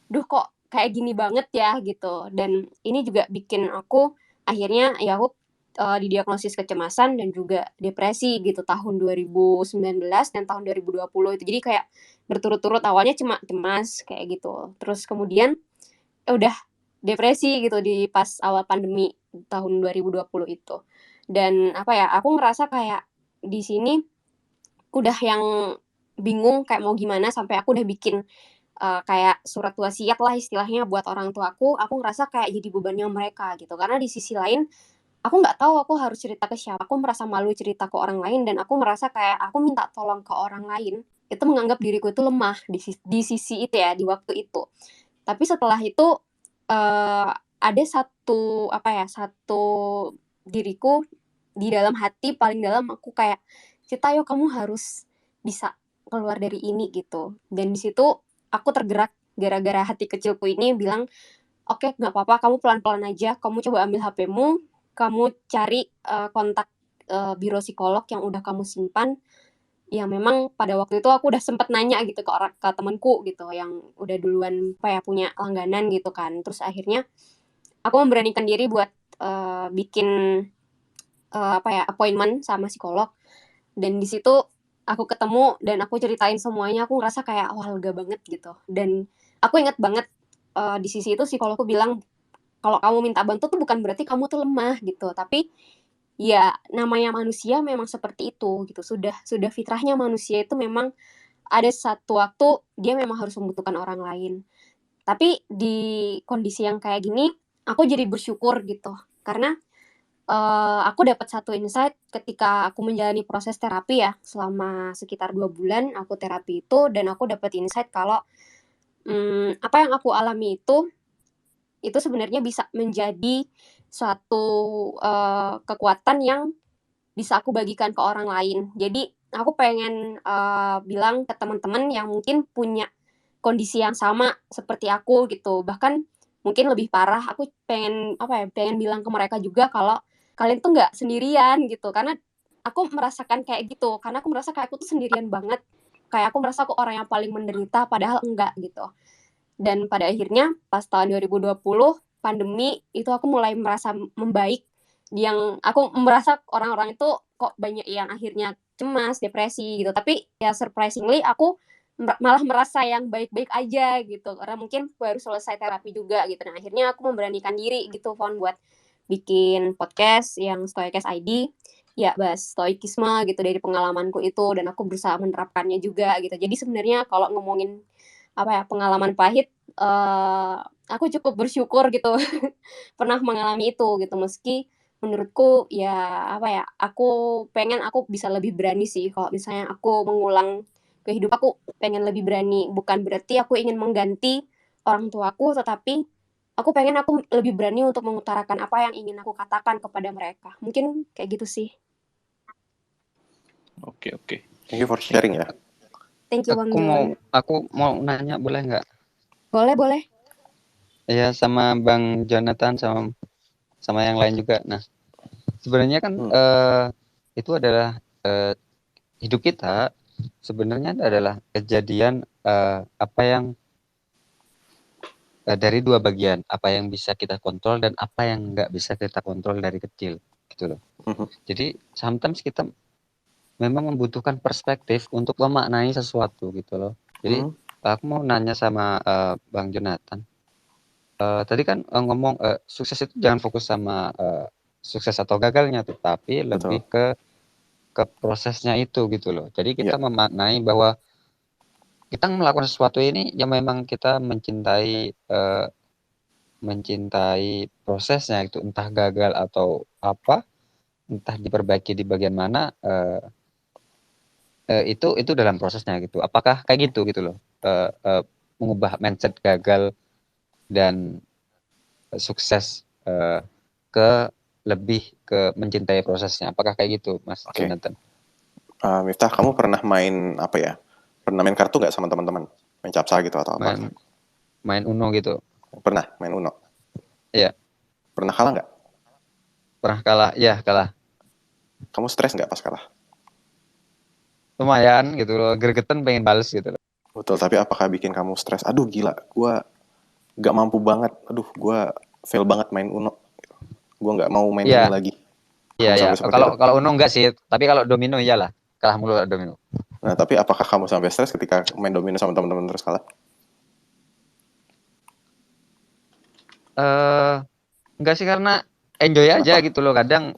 duh kok kayak gini banget ya gitu. Dan ini juga bikin aku akhirnya ya aku didiagnosis kecemasan dan juga depresi gitu tahun 2019 dan tahun 2020 itu. Jadi kayak berturut-turut awalnya cuma cemas kayak gitu. Terus kemudian udah depresi gitu di pas awal pandemi tahun 2020 itu. Dan apa ya, aku ngerasa kayak di sini udah yang bingung kayak mau gimana sampai aku udah bikin kayak surat wasiat lah istilahnya buat orang tuaku. Aku ngerasa kayak jadi bebannya mereka gitu. Karena di sisi lain aku nggak tahu aku harus cerita ke siapa. Aku merasa malu cerita ke orang lain dan aku merasa kayak aku minta tolong ke orang lain itu menganggap diriku itu lemah di sisi itu ya, di waktu itu. Tapi setelah itu ada satu apa ya, satu diriku di dalam hati paling dalam aku kayak, Cita ayo kamu harus bisa keluar dari ini gitu. Dan di situ aku tergerak gara-gara hati kecilku ini bilang, oke nggak apa-apa kamu pelan-pelan aja, kamu coba ambil HP-mu, kamu cari kontak biro psikolog yang udah kamu simpan. Ya memang pada waktu itu aku udah sempet nanya gitu ke temanku gitu yang udah duluan apa ya punya langganan gitu kan. Terus akhirnya aku memberanikan diri buat bikin apa ya appointment sama psikolog. Dan di situ aku ketemu dan aku ceritain semuanya, aku ngerasa kayak wah lega banget gitu. Dan aku inget banget di sisi itu psikologku bilang kalau kamu minta bantu tuh bukan berarti kamu tuh lemah gitu, tapi ya namanya manusia memang seperti itu gitu. Sudah fitrahnya manusia itu memang ada satu waktu dia memang harus membutuhkan orang lain. Tapi di kondisi yang kayak gini, aku jadi bersyukur gitu. Karena aku dapat satu insight ketika aku menjalani proses terapi ya. Selama sekitar 2 bulan aku terapi itu dan aku dapat insight kalau apa yang aku alami itu sebenarnya bisa menjadi suatu kekuatan yang bisa aku bagikan ke orang lain. Jadi aku pengen bilang ke teman-teman yang mungkin punya kondisi yang sama seperti aku gitu, bahkan mungkin lebih parah. Aku pengen apa ya, pengen bilang ke mereka juga kalau kalian tuh nggak sendirian gitu, karena aku merasakan kayak gitu, karena aku merasa kayak aku tuh sendirian banget, kayak aku merasa aku orang yang paling menderita padahal enggak gitu. Dan pada akhirnya pas tahun 2020 pandemi itu aku mulai merasa membaik, yang aku merasa orang-orang itu kok banyak yang akhirnya cemas, depresi gitu. Tapi ya surprisingly aku malah merasa yang baik-baik aja gitu. Karena mungkin baru selesai terapi juga gitu. Nah akhirnya aku memberanikan diri gitu Fon buat bikin podcast yang Stoicast ID. ya bahas stoikisme gitu dari pengalamanku itu, dan aku berusaha menerapkannya juga gitu. Jadi sebenarnya kalau ngomongin pengalaman pahit, aku cukup bersyukur gitu pernah mengalami itu gitu. Meski menurutku aku pengen aku bisa lebih berani sih kalau misalnya aku mengulang ke hidup aku, pengen lebih berani. Bukan berarti aku ingin mengganti orang tuaku, tetapi aku pengen aku lebih berani untuk mengutarakan apa yang ingin aku katakan kepada mereka. Mungkin kayak gitu sih. Oke. Thank you for sharing ya. Thank you Bang John. Aku mau nanya, boleh nggak? Boleh. Ya, sama Bang Jonathan, sama yang lain juga. Nah, sebenarnya kan itu adalah hidup kita sebenarnya adalah kejadian apa yang dari dua bagian, apa yang bisa kita kontrol dan apa yang nggak bisa kita kontrol dari kecil, gitu loh. Jadi sometimes kita memang membutuhkan perspektif untuk memaknai sesuatu, gitu loh. Jadi aku mau nanya sama Bang Jonathan. Tadi kan ngomong sukses itu jangan fokus sama sukses atau gagalnya, tetapi lebih ke prosesnya itu, gitu loh. Jadi kita memaknai bahwa kita melakukan sesuatu ini ya memang kita mencintai prosesnya itu, entah gagal atau apa, entah diperbaiki di bagian mana, itu dalam prosesnya gitu. Apakah kayak gitu loh, mengubah mindset gagal dan sukses ke lebih ke mencintai prosesnya. Apakah kayak gitu, Mas Jonathan? Miftah, kamu pernah main apa ya? Pernah main kartu nggak sama teman-teman? Main capsa gitu atau apa? Main Uno gitu. Pernah main Uno? Iya. Pernah kalah nggak? Pernah kalah, ya kalah. Kamu stres nggak pas kalah? Lumayan gitu loh, gregetan pengen bales gitu loh. Betul, tapi apakah bikin kamu stres? Aduh gila, gue nggak mampu banget. Aduh, gue fail banget main Uno. Gue nggak mau main ini lagi. Iya. Kalau Uno enggak sih, tapi kalau domino iyalah. Kalah mulu domino. Nah, tapi apakah kamu sampai stres ketika main domino sama teman-teman terus kalah? Enggak sih, karena enjoy aja gitu loh. Kadang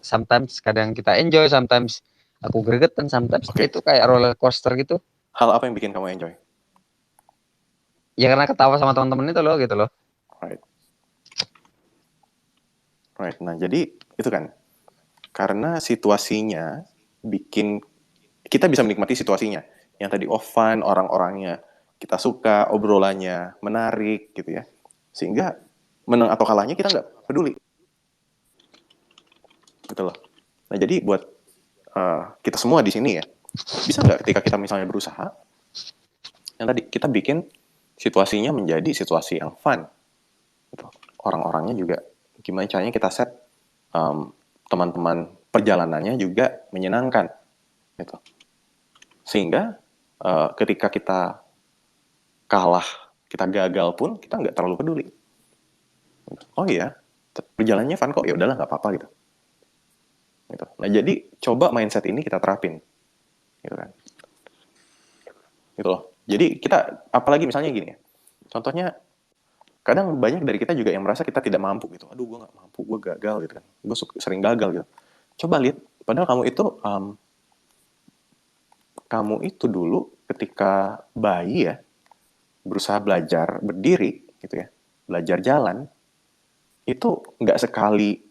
kita enjoy, sometimes aku gregetan, sometimes itu kayak roller coaster gitu. Hal apa yang bikin kamu enjoy? Ya karena ketawa sama teman-teman itu loh, gitu loh. Right. Nah, jadi itu kan karena situasinya bikin kita bisa menikmati situasinya. Yang tadi fun, orang-orangnya kita suka, obrolannya menarik gitu ya. Sehingga menang atau kalahnya kita nggak peduli. Gitu loh. Nah, jadi buat kita semua di sini ya, bisa nggak ketika kita misalnya berusaha, yang tadi kita bikin situasinya menjadi situasi yang fun. Gitu. Orang-orangnya juga gimana caranya kita set teman-teman perjalanannya juga menyenangkan. Gitu. Sehingga ketika kita kalah, kita gagal pun kita nggak terlalu peduli. Oh iya, perjalanannya fun kok, ya udahlah nggak apa-apa gitu. Nah jadi coba mindset ini kita terapin, gitu kan? Gitu loh. Jadi kita apalagi misalnya gini ya, contohnya kadang banyak dari kita juga yang merasa kita tidak mampu gitu. Aduh gue nggak mampu, gue gagal gitu kan. Gue sering gagal gitu. Coba lihat, padahal kamu itu dulu ketika bayi ya, berusaha belajar berdiri gitu ya, belajar jalan, itu nggak sekali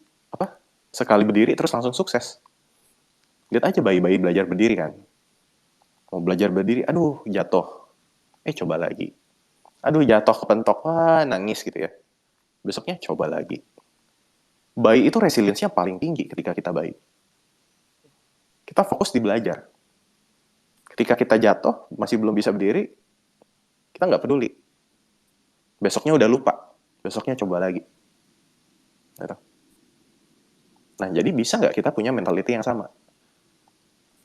berdiri terus langsung sukses. Lihat aja bayi-bayi belajar berdiri kan. Mau belajar berdiri, aduh jatuh. Coba lagi. Aduh jatuh kepentok, wah nangis gitu ya. Besoknya coba lagi. Bayi itu resilience-nya paling tinggi ketika kita bayi. Kita fokus di belajar. Ketika kita jatuh, masih belum bisa berdiri, kita nggak peduli. Besoknya udah lupa. Besoknya coba lagi. Gitu. Nah, jadi bisa nggak kita punya mentality yang sama?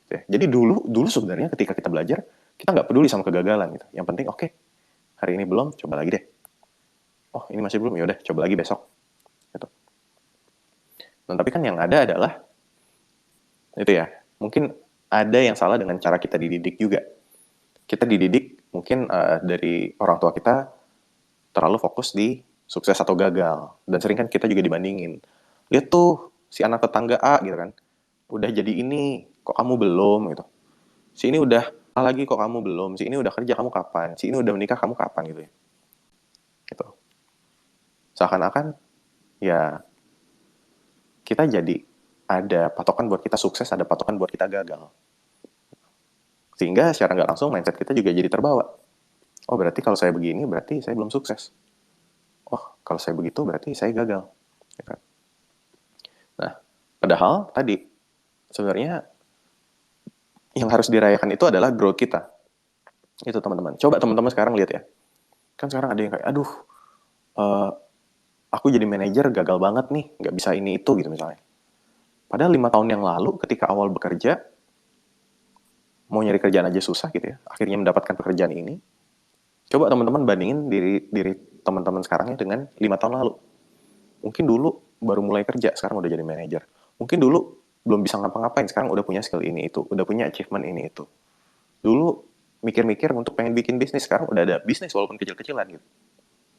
Jadi dulu sebenarnya ketika kita belajar, kita nggak peduli sama kegagalan. Gitu. Yang penting, oke, hari ini belum, coba lagi deh. Oh, ini masih belum, yaudah, coba lagi besok. Gitu. Nah, tapi kan yang ada adalah, itu ya, mungkin ada yang salah dengan cara kita dididik juga. Kita dididik mungkin dari orang tua kita terlalu fokus di sukses atau gagal. Dan sering kan kita juga dibandingin. Lihat tuh, si anak tetangga A gitu kan. udah jadi ini, kok kamu belum gitu. Si ini udah lagi kok kamu belum, si ini udah kerja kamu kapan, si ini udah menikah kamu kapan gitu ya. Gitu. Seakan-akan ya kita jadi ada patokan buat kita sukses, ada patokan buat kita gagal. Sehingga secara nggak langsung mindset kita juga jadi terbawa. Oh berarti kalau saya begini berarti saya belum sukses. Oh kalau saya begitu berarti saya gagal. Ya kan? Nah padahal tadi sebenarnya yang harus dirayakan itu adalah growth kita. Itu teman-teman. Coba teman-teman sekarang lihat ya. Kan sekarang ada yang kayak, aduh, aku jadi manajer gagal banget nih, nggak bisa ini itu gitu misalnya. Padahal 5 tahun yang lalu ketika awal bekerja, mau nyari kerjaan aja susah gitu ya. Akhirnya mendapatkan pekerjaan ini. Coba teman-teman bandingin diri teman-teman sekarangnya dengan 5 tahun lalu. Mungkin dulu baru mulai kerja, sekarang udah jadi manajer. Mungkin dulu belum bisa ngapa-ngapain, sekarang udah punya skill ini itu, udah punya achievement ini itu. Dulu mikir-mikir untuk pengen bikin bisnis, sekarang udah ada bisnis walaupun kecil-kecilan gitu.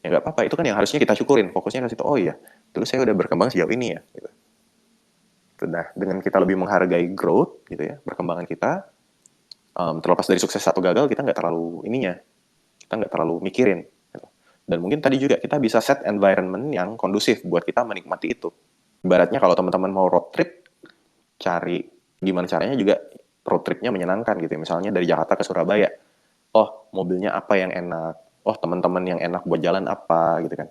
Ya nggak apa-apa, itu kan yang harusnya kita syukurin. Fokusnya ke situ, oh iya, dulu saya udah berkembang sejauh ini ya. Gitu. Nah, dengan kita lebih menghargai growth, gitu ya, perkembangan kita, terlepas dari sukses atau gagal, kita nggak terlalu kita nggak terlalu mikirin. Gitu. Dan mungkin tadi juga kita bisa set environment yang kondusif buat kita menikmati itu. Ibaratnya kalau teman-teman mau road trip, cari gimana caranya juga road tripnya menyenangkan gitu ya. Misalnya dari Jakarta ke Surabaya, oh mobilnya apa yang enak, oh teman-teman yang enak buat jalan apa gitu kan.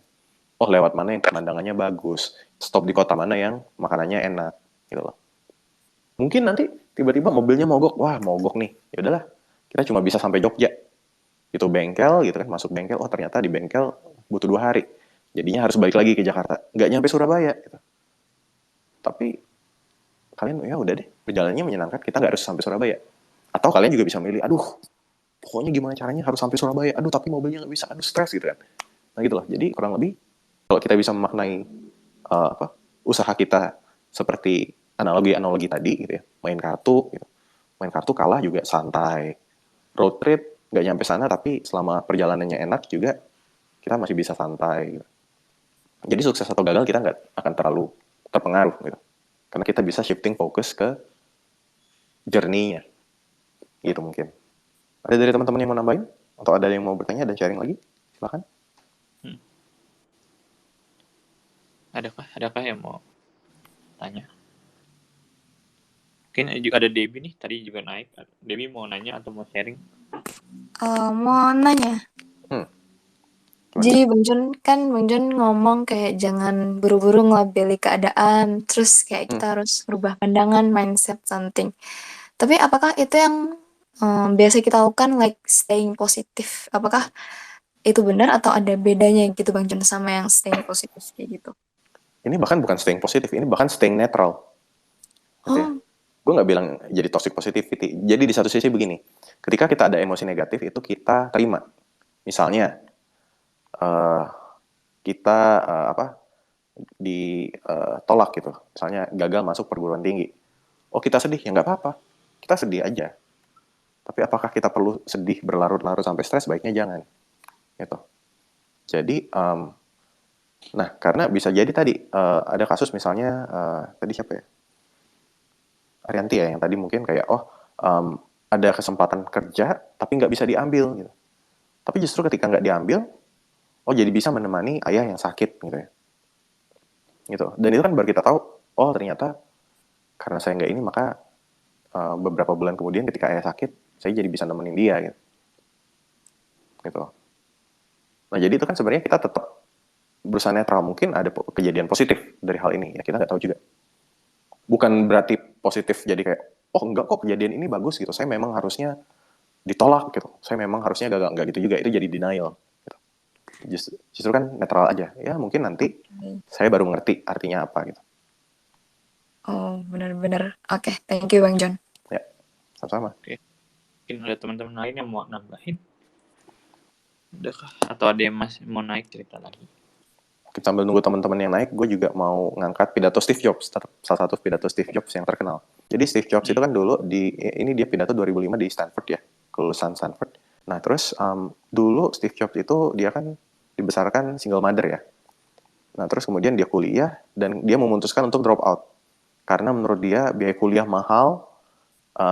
Oh lewat mana yang pemandangannya bagus, stop di kota mana yang makanannya enak gitu loh. Mungkin nanti tiba-tiba mobilnya mogok, wah mogok nih, ya udahlah kita cuma bisa sampai Jogja. Itu bengkel gitu kan, masuk bengkel, oh ternyata di bengkel butuh 2 hari. Jadinya harus balik lagi ke Jakarta, nggak nyampe Surabaya gitu. Tapi kalian ya udah deh, perjalanannya menyenangkan, kita nggak harus sampai Surabaya. Atau kalian juga bisa milih, aduh pokoknya gimana caranya harus sampai Surabaya, aduh tapi mobilnya nggak bisa, aduh stres gitu kan. Nah gitu loh, jadi kurang lebih kalau kita bisa memaknai usaha kita seperti analogi tadi gitu ya, main kartu kalah juga santai, road trip nggak nyampe sana tapi selama perjalanannya enak juga kita masih bisa santai gitu. Jadi sukses atau gagal kita nggak akan terlalu terpengaruh gitu, karena kita bisa shifting fokus ke journey-nya gitu. Mungkin ada dari teman-teman yang mau nambahin atau ada yang mau bertanya dan sharing lagi, silakan. Adakah yang mau tanya? Mungkin juga ada Debbie nih, tadi juga naik. Debbie mau nanya atau mau sharing? Mau nanya. Jadi Bang John ngomong kayak jangan buru-buru ngelabeli keadaan, terus kayak kita harus berubah pandangan, mindset something. Tapi apakah itu yang biasa kita lakukan, like staying positif? Apakah itu benar atau ada bedanya gitu Bang John sama yang staying positif kayak gitu? Ini bahkan bukan staying positif, ini bahkan staying netral. Gitu ya. Gue nggak bilang jadi toxic positivity. Jadi di satu sisi begini, ketika kita ada emosi negatif itu kita terima. Misalnya kita ditolak gitu, misalnya gagal masuk perguruan tinggi. Oh kita sedih, ya nggak apa-apa, kita sedih aja. Tapi apakah kita perlu sedih berlarut-larut sampai stres? Baiknya jangan. Gitu. Jadi nah, karena bisa jadi tadi ada kasus misalnya tadi siapa ya? Arianti ya, yang tadi mungkin kayak ada kesempatan kerja tapi nggak bisa diambil gitu. Tapi justru ketika nggak diambil, jadi bisa menemani ayah yang sakit gitu ya. Gitu. Dan itu kan baru kita tahu, oh ternyata karena saya nggak ini maka beberapa bulan kemudian ketika ayah sakit, saya jadi bisa nemenin dia gitu. Gitu. Nah jadi itu kan sebenarnya kita tetap berusaha netral. Mungkin ada kejadian positif dari hal ini, ya kita nggak tahu juga. Bukan berarti positif jadi kayak, oh enggak kok kejadian ini bagus gitu, saya memang harusnya ditolak gitu, saya memang harusnya gagal, enggak gitu juga, itu jadi denial gitu. Justru kan netral aja, ya mungkin nanti saya baru mengerti artinya apa gitu. Oh benar-benar, oke, thank you Bang John. Ya, sama-sama. Oke. Mungkin ada teman-teman lain yang mau nambahin? Adakah? Atau ada yang masih mau naik cerita lagi? Kita sambil nunggu teman-teman yang naik, gue juga mau ngangkat pidato Steve Jobs, salah satu pidato Steve Jobs yang terkenal. Jadi Steve Jobs itu kan dulu ini dia pidato 2005 di Stanford ya, kelulusan Stanford. Nah terus dulu Steve Jobs itu dia kan dibesarkan single mother ya. Nah terus kemudian dia kuliah dan dia memutuskan untuk drop out. karena menurut dia biaya kuliah mahal,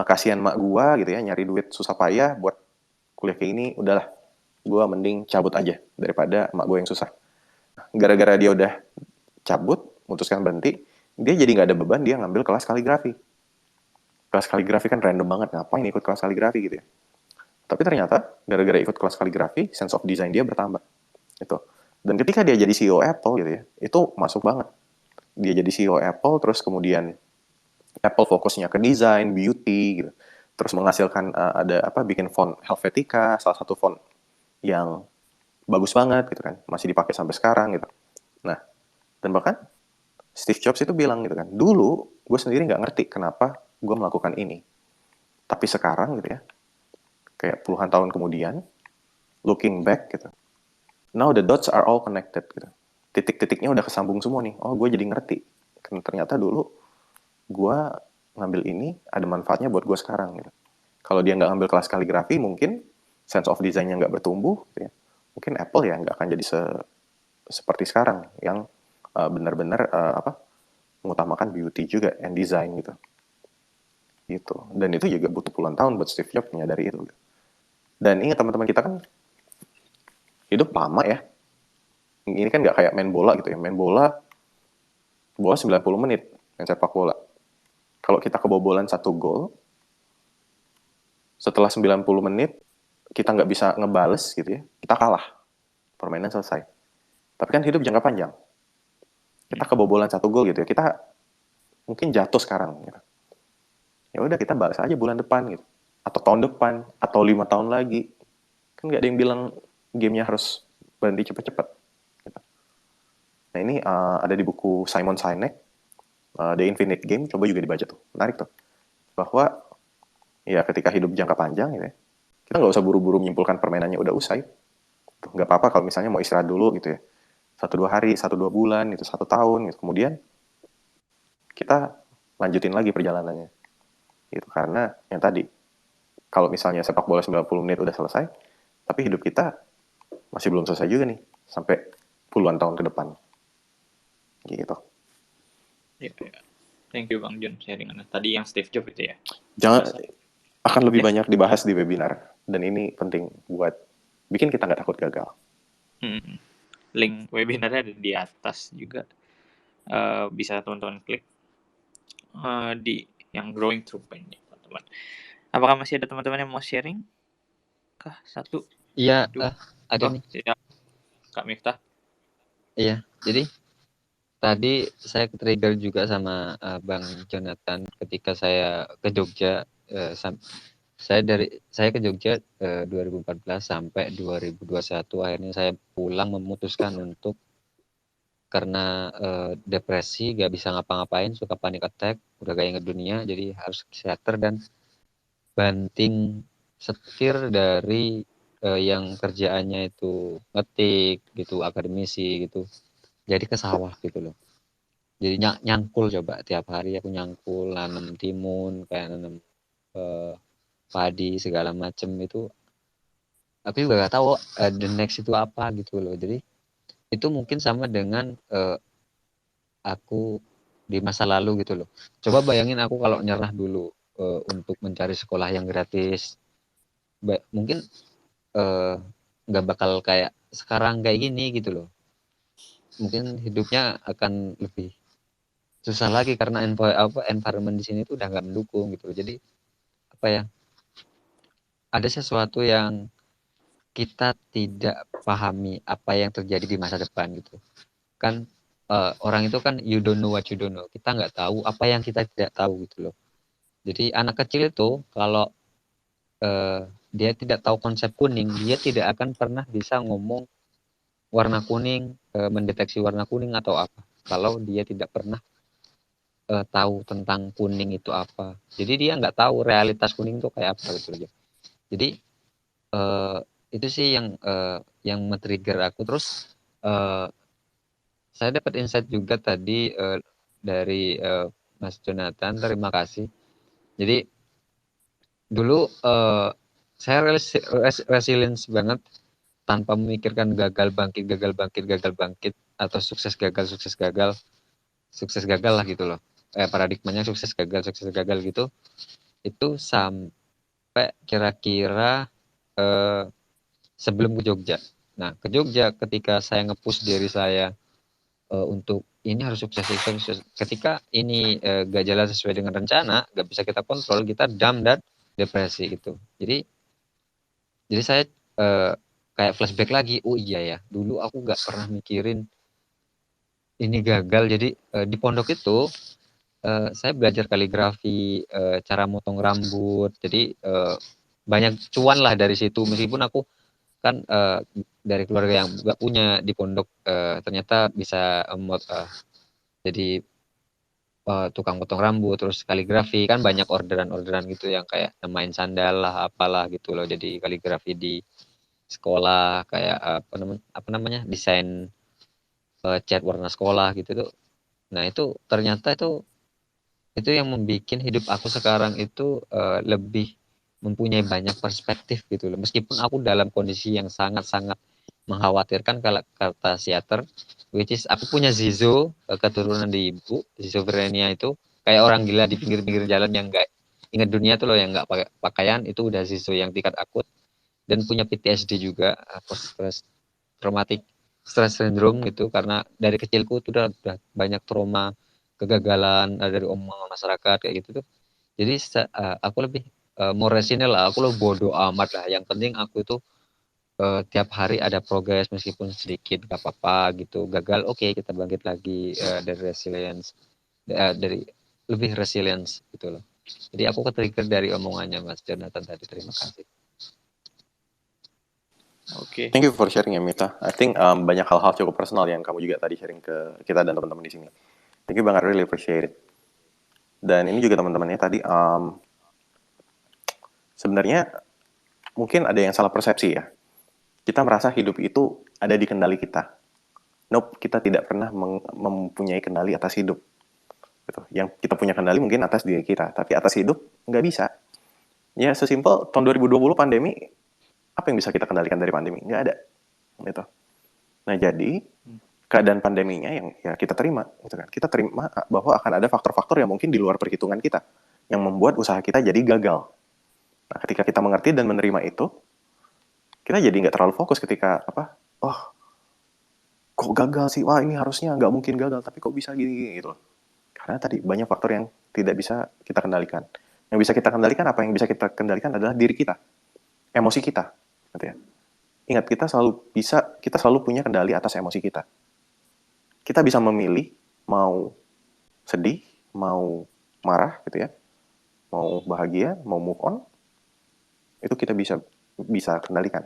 kasihan mak gua gitu ya, nyari duit susah payah buat kuliah kayak ini, udahlah gua mending cabut aja daripada mak gua yang susah. Gara-gara dia udah cabut, memutuskan berhenti, dia jadi nggak ada beban, dia ngambil kelas kaligrafi. Kelas kaligrafi kan random banget, ngapain ikut kelas kaligrafi gitu ya. Tapi ternyata gara-gara ikut kelas kaligrafi, sense of design dia bertambah. Gitu. Dan ketika dia jadi CEO Apple gitu ya, itu masuk banget. Dia jadi CEO Apple, terus kemudian Apple fokusnya ke desain, beauty gitu. Terus menghasilkan bikin font Helvetica, salah satu font yang bagus banget gitu kan, masih dipakai sampai sekarang gitu. Nah, dan bahkan Steve Jobs itu bilang gitu kan, dulu gue sendiri nggak ngerti kenapa gue melakukan ini. Tapi sekarang gitu ya, kayak puluhan tahun kemudian, looking back gitu, now the dots are all connected gitu. Titik-titiknya udah kesambung semua nih. Oh, gue jadi ngerti. Karena ternyata dulu gue ngambil ini ada manfaatnya buat gue sekarang gitu. Kalau dia nggak ngambil kelas kaligrafi, mungkin sense of design-nya nggak bertumbuh. Gitu ya. Mungkin Apple ya nggak akan jadi seperti sekarang yang benar-benar mengutamakan beauty juga and design gitu. Gitu. Dan itu juga butuh puluhan tahun buat Steve Jobs menyadari itu. Gitu. Dan ingat teman-teman kita kan hidup lama ya. Ini kan nggak kayak main bola gitu ya. Main bola 90 menit main sepak bola. Kalau kita kebobolan 1 gol, setelah 90 menit kita nggak bisa ngebales gitu ya, kita kalah. Permainan selesai. Tapi kan hidup jangka panjang. Kita kebobolan 1 gol gitu ya, kita mungkin jatuh sekarang gitu. Ya udah kita balas aja bulan depan gitu. Atau tahun depan, atau 5 tahun lagi. Kan nggak ada yang bilang gamenya harus berhenti cepet-cepet. Nah ini ada di buku Simon Sinek, The Infinite Game, coba juga dibaca tuh, menarik tuh. Bahwa ya ketika hidup jangka panjang gitu ya, kita nggak usah buru-buru menyimpulkan permainannya udah usai. Tuh, nggak apa-apa kalau misalnya mau istirahat dulu gitu ya, 1-2 hari, 1-2 bulan, itu 1 tahun, gitu. Kemudian kita lanjutin lagi perjalanannya. Gitu. Karena yang tadi, kalau misalnya sepak bola 90 menit udah selesai, tapi hidup kita masih belum selesai juga nih, sampai puluhan tahun ke depan. Gitu. Ya. Thank you Bang John sharingannya. Tadi yang Steve Jobs itu ya. Akan lebih banyak dibahas di webinar. Dan ini penting buat bikin kita nggak takut gagal. Link webinarnya ada di atas juga. Bisa teman-teman klik di yang Growing Through Pain ya, teman-teman. Apakah masih ada teman-teman yang mau sharing? Kah? 1? Iya, 2. ada nih. Siap. Kak Miftah. Iya, jadi tadi saya ke-trigger juga sama Bang Jonathan ketika saya ke Jogja. Saya ke Jogja 2014 sampai 2021, akhirnya saya pulang memutuskan untuk karena depresi, gak bisa ngapa-ngapain, suka panic attack, udah gak inget dunia, jadi harus ke psikiater dan banting setir dari yang kerjaannya itu ngetik gitu, akademisi gitu, jadi ke sawah gitu loh. Jadi nyangkul, coba tiap hari aku nyangkul, nanam timun, kayak nanam padi segala macem itu. Aku juga gak tahu the next itu apa gitu loh. Jadi itu mungkin sama dengan aku di masa lalu gitu loh. Coba bayangin aku kalau nyerah dulu untuk mencari sekolah yang gratis, mungkin nggak bakal kayak sekarang kayak gini gitu loh. Mungkin hidupnya akan lebih susah lagi karena environment di sini tuh udah nggak mendukung gitu. Jadi apa ya, ada sesuatu yang kita tidak pahami apa yang terjadi di masa depan gitu kan. Orang itu kan you don't know what you don't know, kita nggak tahu apa yang kita tidak tahu gitu loh. Jadi anak kecil itu kalau dia tidak tahu konsep kuning, dia tidak akan pernah bisa ngomong warna kuning, mendeteksi warna kuning atau apa kalau dia tidak pernah tahu tentang kuning itu apa. Jadi dia nggak tahu realitas kuning itu kayak apa gitu aja. Jadi itu sih yang men-trigger aku. Terus saya dapat insight juga tadi dari Mas Jonathan, terima kasih. Jadi dulu saya resilience banget tanpa memikirkan gagal bangkit atau sukses gagal lah gitu loh. paradigmanya sukses gagal gitu, itu sampai kira-kira sebelum ke Jogja. Nah, ke Jogja ketika saya nge-push diri saya untuk ini harus sukses. Ketika ini gak jalan sesuai dengan rencana, gak bisa kita kontrol, kita down dan depresi gitu. Jadi saya kayak flashback lagi, oh iya ya, dulu aku gak pernah mikirin ini gagal. Jadi di pondok itu saya belajar kaligrafi, cara motong rambut. Jadi banyak cuan lah dari situ, meskipun aku kan dari keluarga yang gak punya di pondok, ternyata bisa jadi tukang potong rambut, terus kaligrafi. Kan banyak orderan gitu yang kayak namain sandal lah, apalah gitu loh. Jadi kaligrafi di sekolah, kayak apa namanya desain cat warna sekolah gitu tuh. Nah itu ternyata itu yang membuat hidup aku sekarang itu lebih mempunyai banyak perspektif gitu loh. Meskipun aku dalam kondisi yang sangat-sangat mengkhawatirkan, kalau kata psikiater, which is aku punya Zizo, keturunan di ibu, schizophrenia itu kayak orang gila di pinggir-pinggir jalan yang nggak ingat dunia tuh loh, yang nggak pakai pakaian, itu udah Zizo yang tingkat akut. Dan punya PTSD juga, post traumatic stress syndrome gitu, karena dari kecilku tuh udah banyak trauma, kegagalan dari omongan masyarakat kayak gitu tuh. Jadi aku lebih more rasional lah, aku lebih bodoh amat lah. Yang penting aku itu tiap hari ada progres, meskipun sedikit gak apa-apa gitu. Gagal oke, kita bangkit lagi dari resilience, dari lebih resilience gitu loh. Jadi aku ketrigger dari omongannya Mas Jonathan tadi. Terima kasih. Oke. Thank you for sharing ya Mita. I think banyak hal-hal cukup personal yang kamu juga tadi sharing ke kita dan teman-teman di sini. Thank you banget, really appreciate it. Dan ini juga teman-temannya tadi sebenarnya mungkin ada yang salah persepsi ya. Kita merasa hidup itu ada di kendali kita. Nope, kita tidak pernah mempunyai kendali atas hidup. Gitu. Yang kita punya kendali mungkin atas diri kita, tapi atas hidup nggak bisa. Ya sesimpel tahun 2020 pandemi, apa yang bisa kita kendalikan dari pandemi? Nggak ada. Gitu. Nah jadi keadaan pandeminya yang ya kita terima, gitu kan? Kita terima bahwa akan ada faktor-faktor yang mungkin di luar perhitungan kita, yang membuat usaha kita jadi gagal. Nah ketika kita mengerti dan menerima itu, kita jadi nggak terlalu fokus ketika kok gagal sih, wah ini harusnya nggak mungkin gagal, tapi kok bisa gini gitu. Karena tadi banyak faktor yang tidak bisa kita kendalikan. Yang bisa kita kendalikan, apa yang bisa kita kendalikan adalah diri kita, emosi kita, gitu ya. Ingat, kita selalu punya kendali atas emosi kita. Kita bisa memilih mau sedih, mau marah, gitu ya, mau bahagia, mau move on, itu kita bisa kendalikan.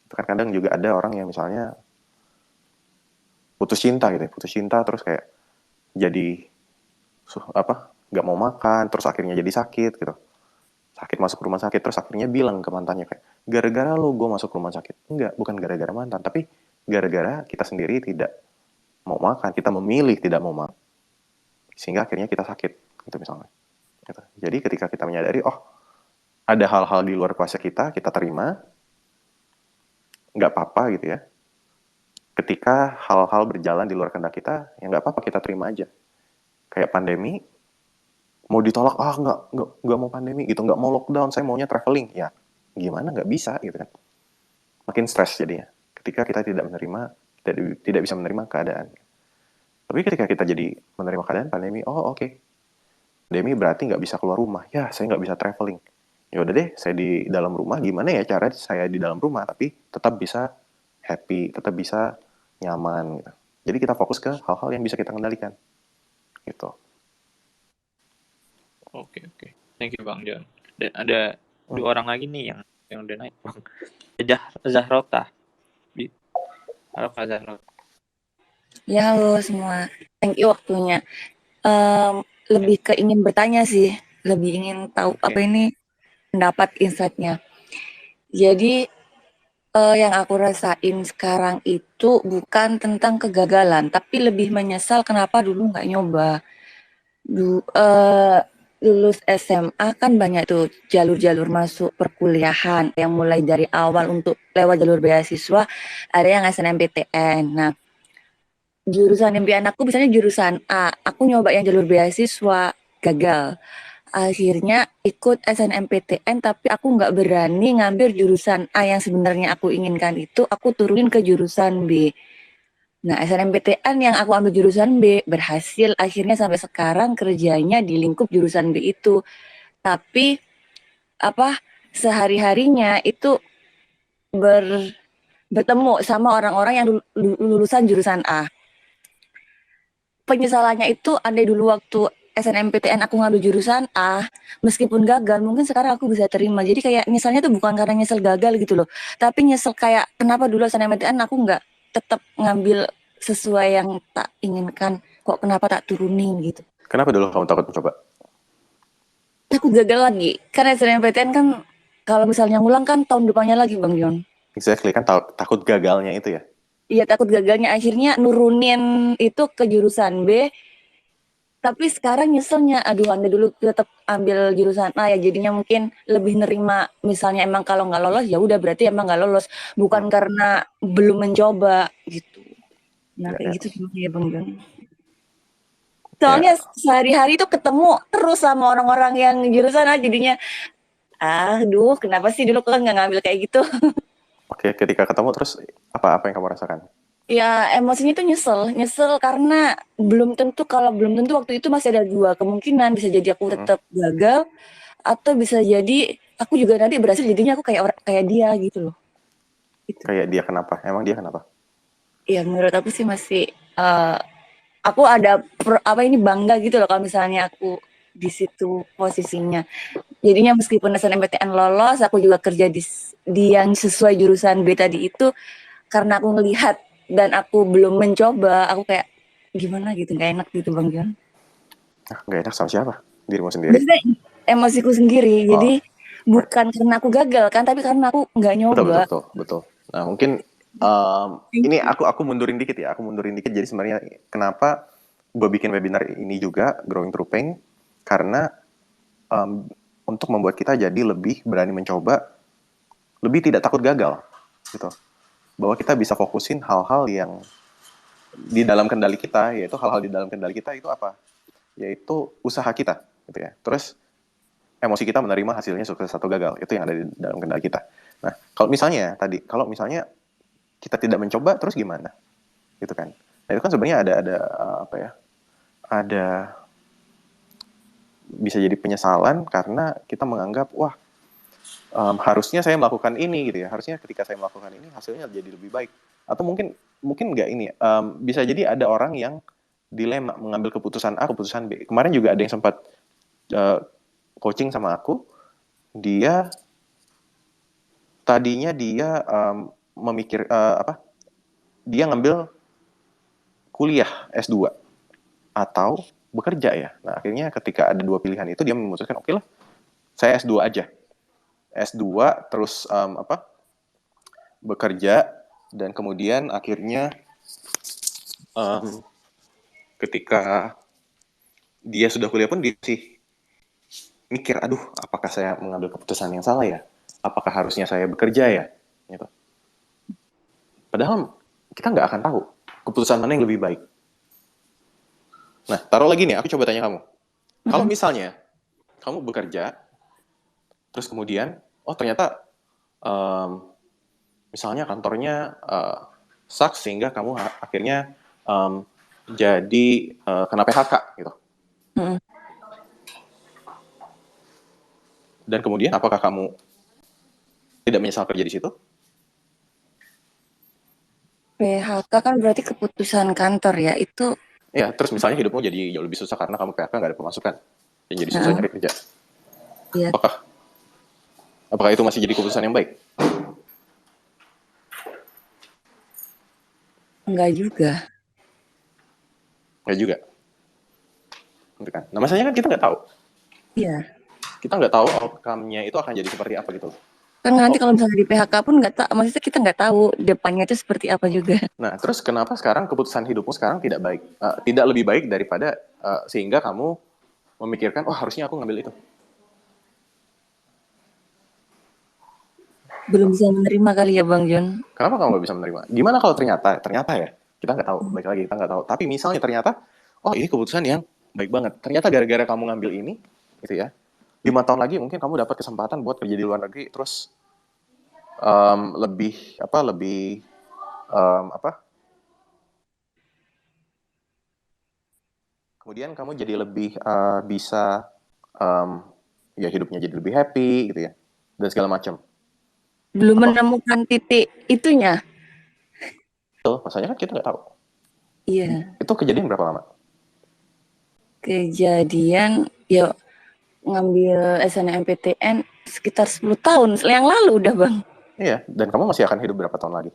Itu kan kadang juga ada orang yang misalnya putus cinta gitu ya, terus kayak jadi nggak mau makan, terus akhirnya jadi sakit gitu. Sakit masuk rumah sakit, terus akhirnya bilang ke mantannya kayak, gara-gara lo gue masuk rumah sakit. Enggak, bukan gara-gara mantan, tapi gara-gara kita sendiri tidak mau makan, kita memilih tidak mau makan, sehingga akhirnya kita sakit gitu misalnya. Gitu. Jadi ketika kita menyadari, ada hal-hal di luar kuasa kita terima, nggak apa-apa gitu ya. Ketika hal-hal berjalan di luar kehendak kita, ya nggak apa-apa, kita terima aja. Kayak pandemi, mau ditolak, nggak mau pandemi gitu, nggak mau lockdown, saya maunya traveling. Ya, gimana, nggak bisa gitu kan. Makin stres jadinya, ketika kita tidak bisa menerima keadaan. Tapi ketika kita jadi menerima keadaan pandemi, oke. Pandemi berarti nggak bisa keluar rumah, ya saya nggak bisa traveling. Ya udah deh, saya di dalam rumah, gimana ya cara saya di dalam rumah, tapi tetap bisa happy, tetap bisa nyaman gitu. Jadi kita fokus ke hal-hal yang bisa kita kendalikan. Gitu. Oke. Thank you Bang John. Dan ada 2 orang lagi nih yang udah naik. Zahrota. Halo Kak Zahrota. Ya, halo semua. Thank you waktunya. Lebih ke ingin bertanya sih, lebih ingin tahu apa ini pendapat insight-nya. Jadi yang aku rasain sekarang itu bukan tentang kegagalan, tapi lebih menyesal kenapa dulu nggak nyoba. Lulus SMA kan banyak tuh jalur-jalur masuk perkuliahan yang mulai dari awal untuk lewat jalur beasiswa, ada yang SNMPTN. Nah, jurusan impian aku misalnya jurusan A, aku nyoba yang jalur beasiswa, gagal. Akhirnya ikut SNMPTN, tapi aku nggak berani ngambil jurusan A yang sebenarnya aku inginkan itu, aku turunin ke jurusan B. Nah, SNMPTN yang aku ambil jurusan B berhasil, akhirnya sampai sekarang kerjanya di lingkup jurusan B itu. Tapi apa sehari-harinya itu bertemu sama orang-orang yang lulusan jurusan A. Penyesalannya itu andai dulu waktu SNMPTN aku ngambil jurusan A, meskipun gagal, mungkin sekarang aku bisa terima. Jadi kayak nyesalnya tuh bukan karena nyesel gagal gitu loh, tapi nyesel kayak kenapa dulu SNMPTN aku nggak tetap ngambil sesuai yang tak inginkan, kok kenapa tak turunin gitu. Kenapa dulu kamu takut mencoba? Takut gagal lagi, karena SNMPTN kan kalau misalnya ngulang kan tahun depannya lagi Bang Yon. Exactly, kan takut gagalnya itu ya? Iya, takut gagalnya, akhirnya nurunin itu ke jurusan B. Tapi sekarang nyeselnya, aduh andai dulu tetap ambil jurusan A ya jadinya mungkin lebih nerima. Misalnya emang kalau nggak lolos ya udah berarti emang nggak lolos, bukan karena belum mencoba gitu. Nah kayak gitu gimana ya Bang Jon? Soalnya sehari-hari tuh ketemu terus sama orang-orang yang jurusan A jadinya, aduh kenapa sih dulu kan nggak ngambil kayak gitu. Oke, ketika ketemu terus apa yang kamu rasakan? Ya emosinya tuh nyesel karena belum tentu waktu itu masih ada 2 kemungkinan, bisa jadi aku tetap gagal atau bisa jadi aku juga nanti berhasil jadinya aku kayak dia gitu loh. Gitu. Kayak dia kenapa? Emang dia kenapa? Ya menurut aku sih masih aku ada bangga gitu loh kalau misalnya aku di situ posisinya. Jadinya meskipun SNMPTN lolos, aku juga kerja di yang sesuai jurusan B tadi itu karena aku ngelihat dan aku belum mencoba, aku kayak gimana gitu, nggak enak gitu Bang Jon. Nggak enak sama siapa? Dirimu sendiri? Maksudnya emosiku sendiri, jadi bukan karena aku gagal kan, tapi karena aku nggak nyoba. Betul. Nah mungkin ini aku mundurin dikit ya, jadi sebenarnya kenapa gue bikin webinar ini juga, Growing Through Pain, karena untuk membuat kita jadi lebih berani mencoba, lebih tidak takut gagal, gitu. Bahwa kita bisa fokusin hal-hal yang di dalam kendali kita, yaitu hal-hal di dalam kendali kita itu apa? Yaitu usaha kita, gitu ya. Terus emosi kita menerima hasilnya sukses atau gagal, itu yang ada di dalam kendali kita. Nah, kalau misalnya kita tidak mencoba, terus gimana? Gitu kan? Nah, itu kan sebenarnya ada bisa jadi penyesalan karena kita menganggap harusnya saya melakukan ini gitu ya. Harusnya ketika saya melakukan ini hasilnya jadi lebih baik. Atau mungkin nggak ini. Bisa jadi ada orang yang dilema mengambil keputusan A, keputusan B. Kemarin juga ada yang sempat coaching sama aku. Dia tadinya dia dia ngambil kuliah S2 atau bekerja ya. Nah, akhirnya ketika ada 2 pilihan itu dia memutuskan oke lah, saya S2 aja. S2 terus bekerja, dan kemudian akhirnya ketika dia sudah kuliah pun dia sih mikir, aduh apakah saya mengambil keputusan yang salah ya? Apakah harusnya saya bekerja ya? Gitu. Padahal kita nggak akan tahu keputusan mana yang lebih baik. Nah, taruh lagi nih, aku coba tanya kamu. Kalau misalnya kamu bekerja, terus kemudian, ternyata misalnya kantornya sucks sehingga kamu akhirnya jadi kena PHK gitu. Dan kemudian apakah kamu tidak menyesal kerja di situ? PHK kan berarti keputusan kantor ya, itu. Ya, terus misalnya hidupmu jadi jauh lebih susah karena kamu PHK nggak ada pemasukan, dan jadi susah nyari kerja. Iya. Apakah itu masih jadi keputusan yang baik? Enggak juga. Kan? Nah, masalahnya kan kita nggak tahu. Iya. Kita nggak tahu outcome-nya itu akan jadi seperti apa gitu. Kan nanti kalau misalnya di PHK pun nggak tahu, maksudnya kita nggak tahu depannya itu seperti apa juga. Nah, terus kenapa sekarang keputusan hidupmu sekarang tidak baik, tidak lebih baik daripada sehingga kamu memikirkan, harusnya aku ngambil itu? Belum bisa menerima kali ya Bang Jon. Kenapa kamu nggak bisa menerima? Gimana kalau ternyata ya, Kita nggak tahu, baik lagi kita nggak tahu. Tapi misalnya ternyata, oh ini keputusan yang baik banget. Ternyata gara-gara kamu ngambil ini, gitu ya, 5 tahun lagi mungkin kamu dapat kesempatan buat kerja di luar negeri, terus lebih kemudian kamu jadi lebih bisa ya hidupnya jadi lebih happy gitu ya, dan segala macam. Belum menemukan titik itunya. Betul, maksudnya kan kita nggak tahu. Iya. Itu kejadian berapa lama? Kejadian ya ngambil SNMPTN sekitar 10 tahun yang lalu udah Bang. Iya, dan kamu masih akan hidup berapa tahun lagi?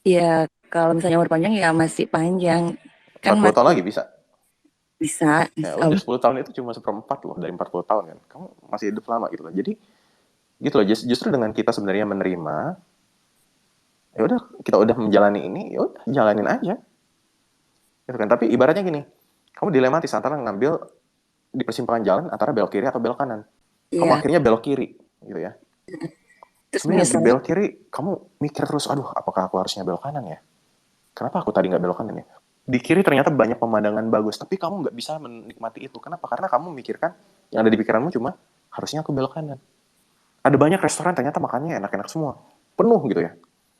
Ya kalau misalnya umur panjang ya masih panjang. Kan 40 tahun lagi bisa? Bisa. Ya udah 10 tahun itu cuma 1/4 loh dari 40 tahun kan. Kamu masih hidup lama gitu loh. Jadi gitu loh, justru dengan kita sebenarnya menerima, ya udah kita udah menjalani ini, ya udah jalanin aja. Gitu kan. Tapi ibaratnya gini, kamu dilematis antara ngambil di persimpangan jalan antara belok kiri atau belok kanan. Kamu akhirnya belok kiri, gitu ya. Sebenarnya di belok kiri, kamu mikir terus, aduh, apakah aku harusnya belok kanan ya? Kenapa aku tadi nggak belok kanan ya? Di kiri ternyata banyak pemandangan bagus, tapi kamu nggak bisa menikmati itu. Kenapa? Karena kamu memikirkan yang ada di pikiranmu cuma harusnya aku belok kanan. Ada banyak restoran ternyata makannya enak-enak semua, penuh gitu ya.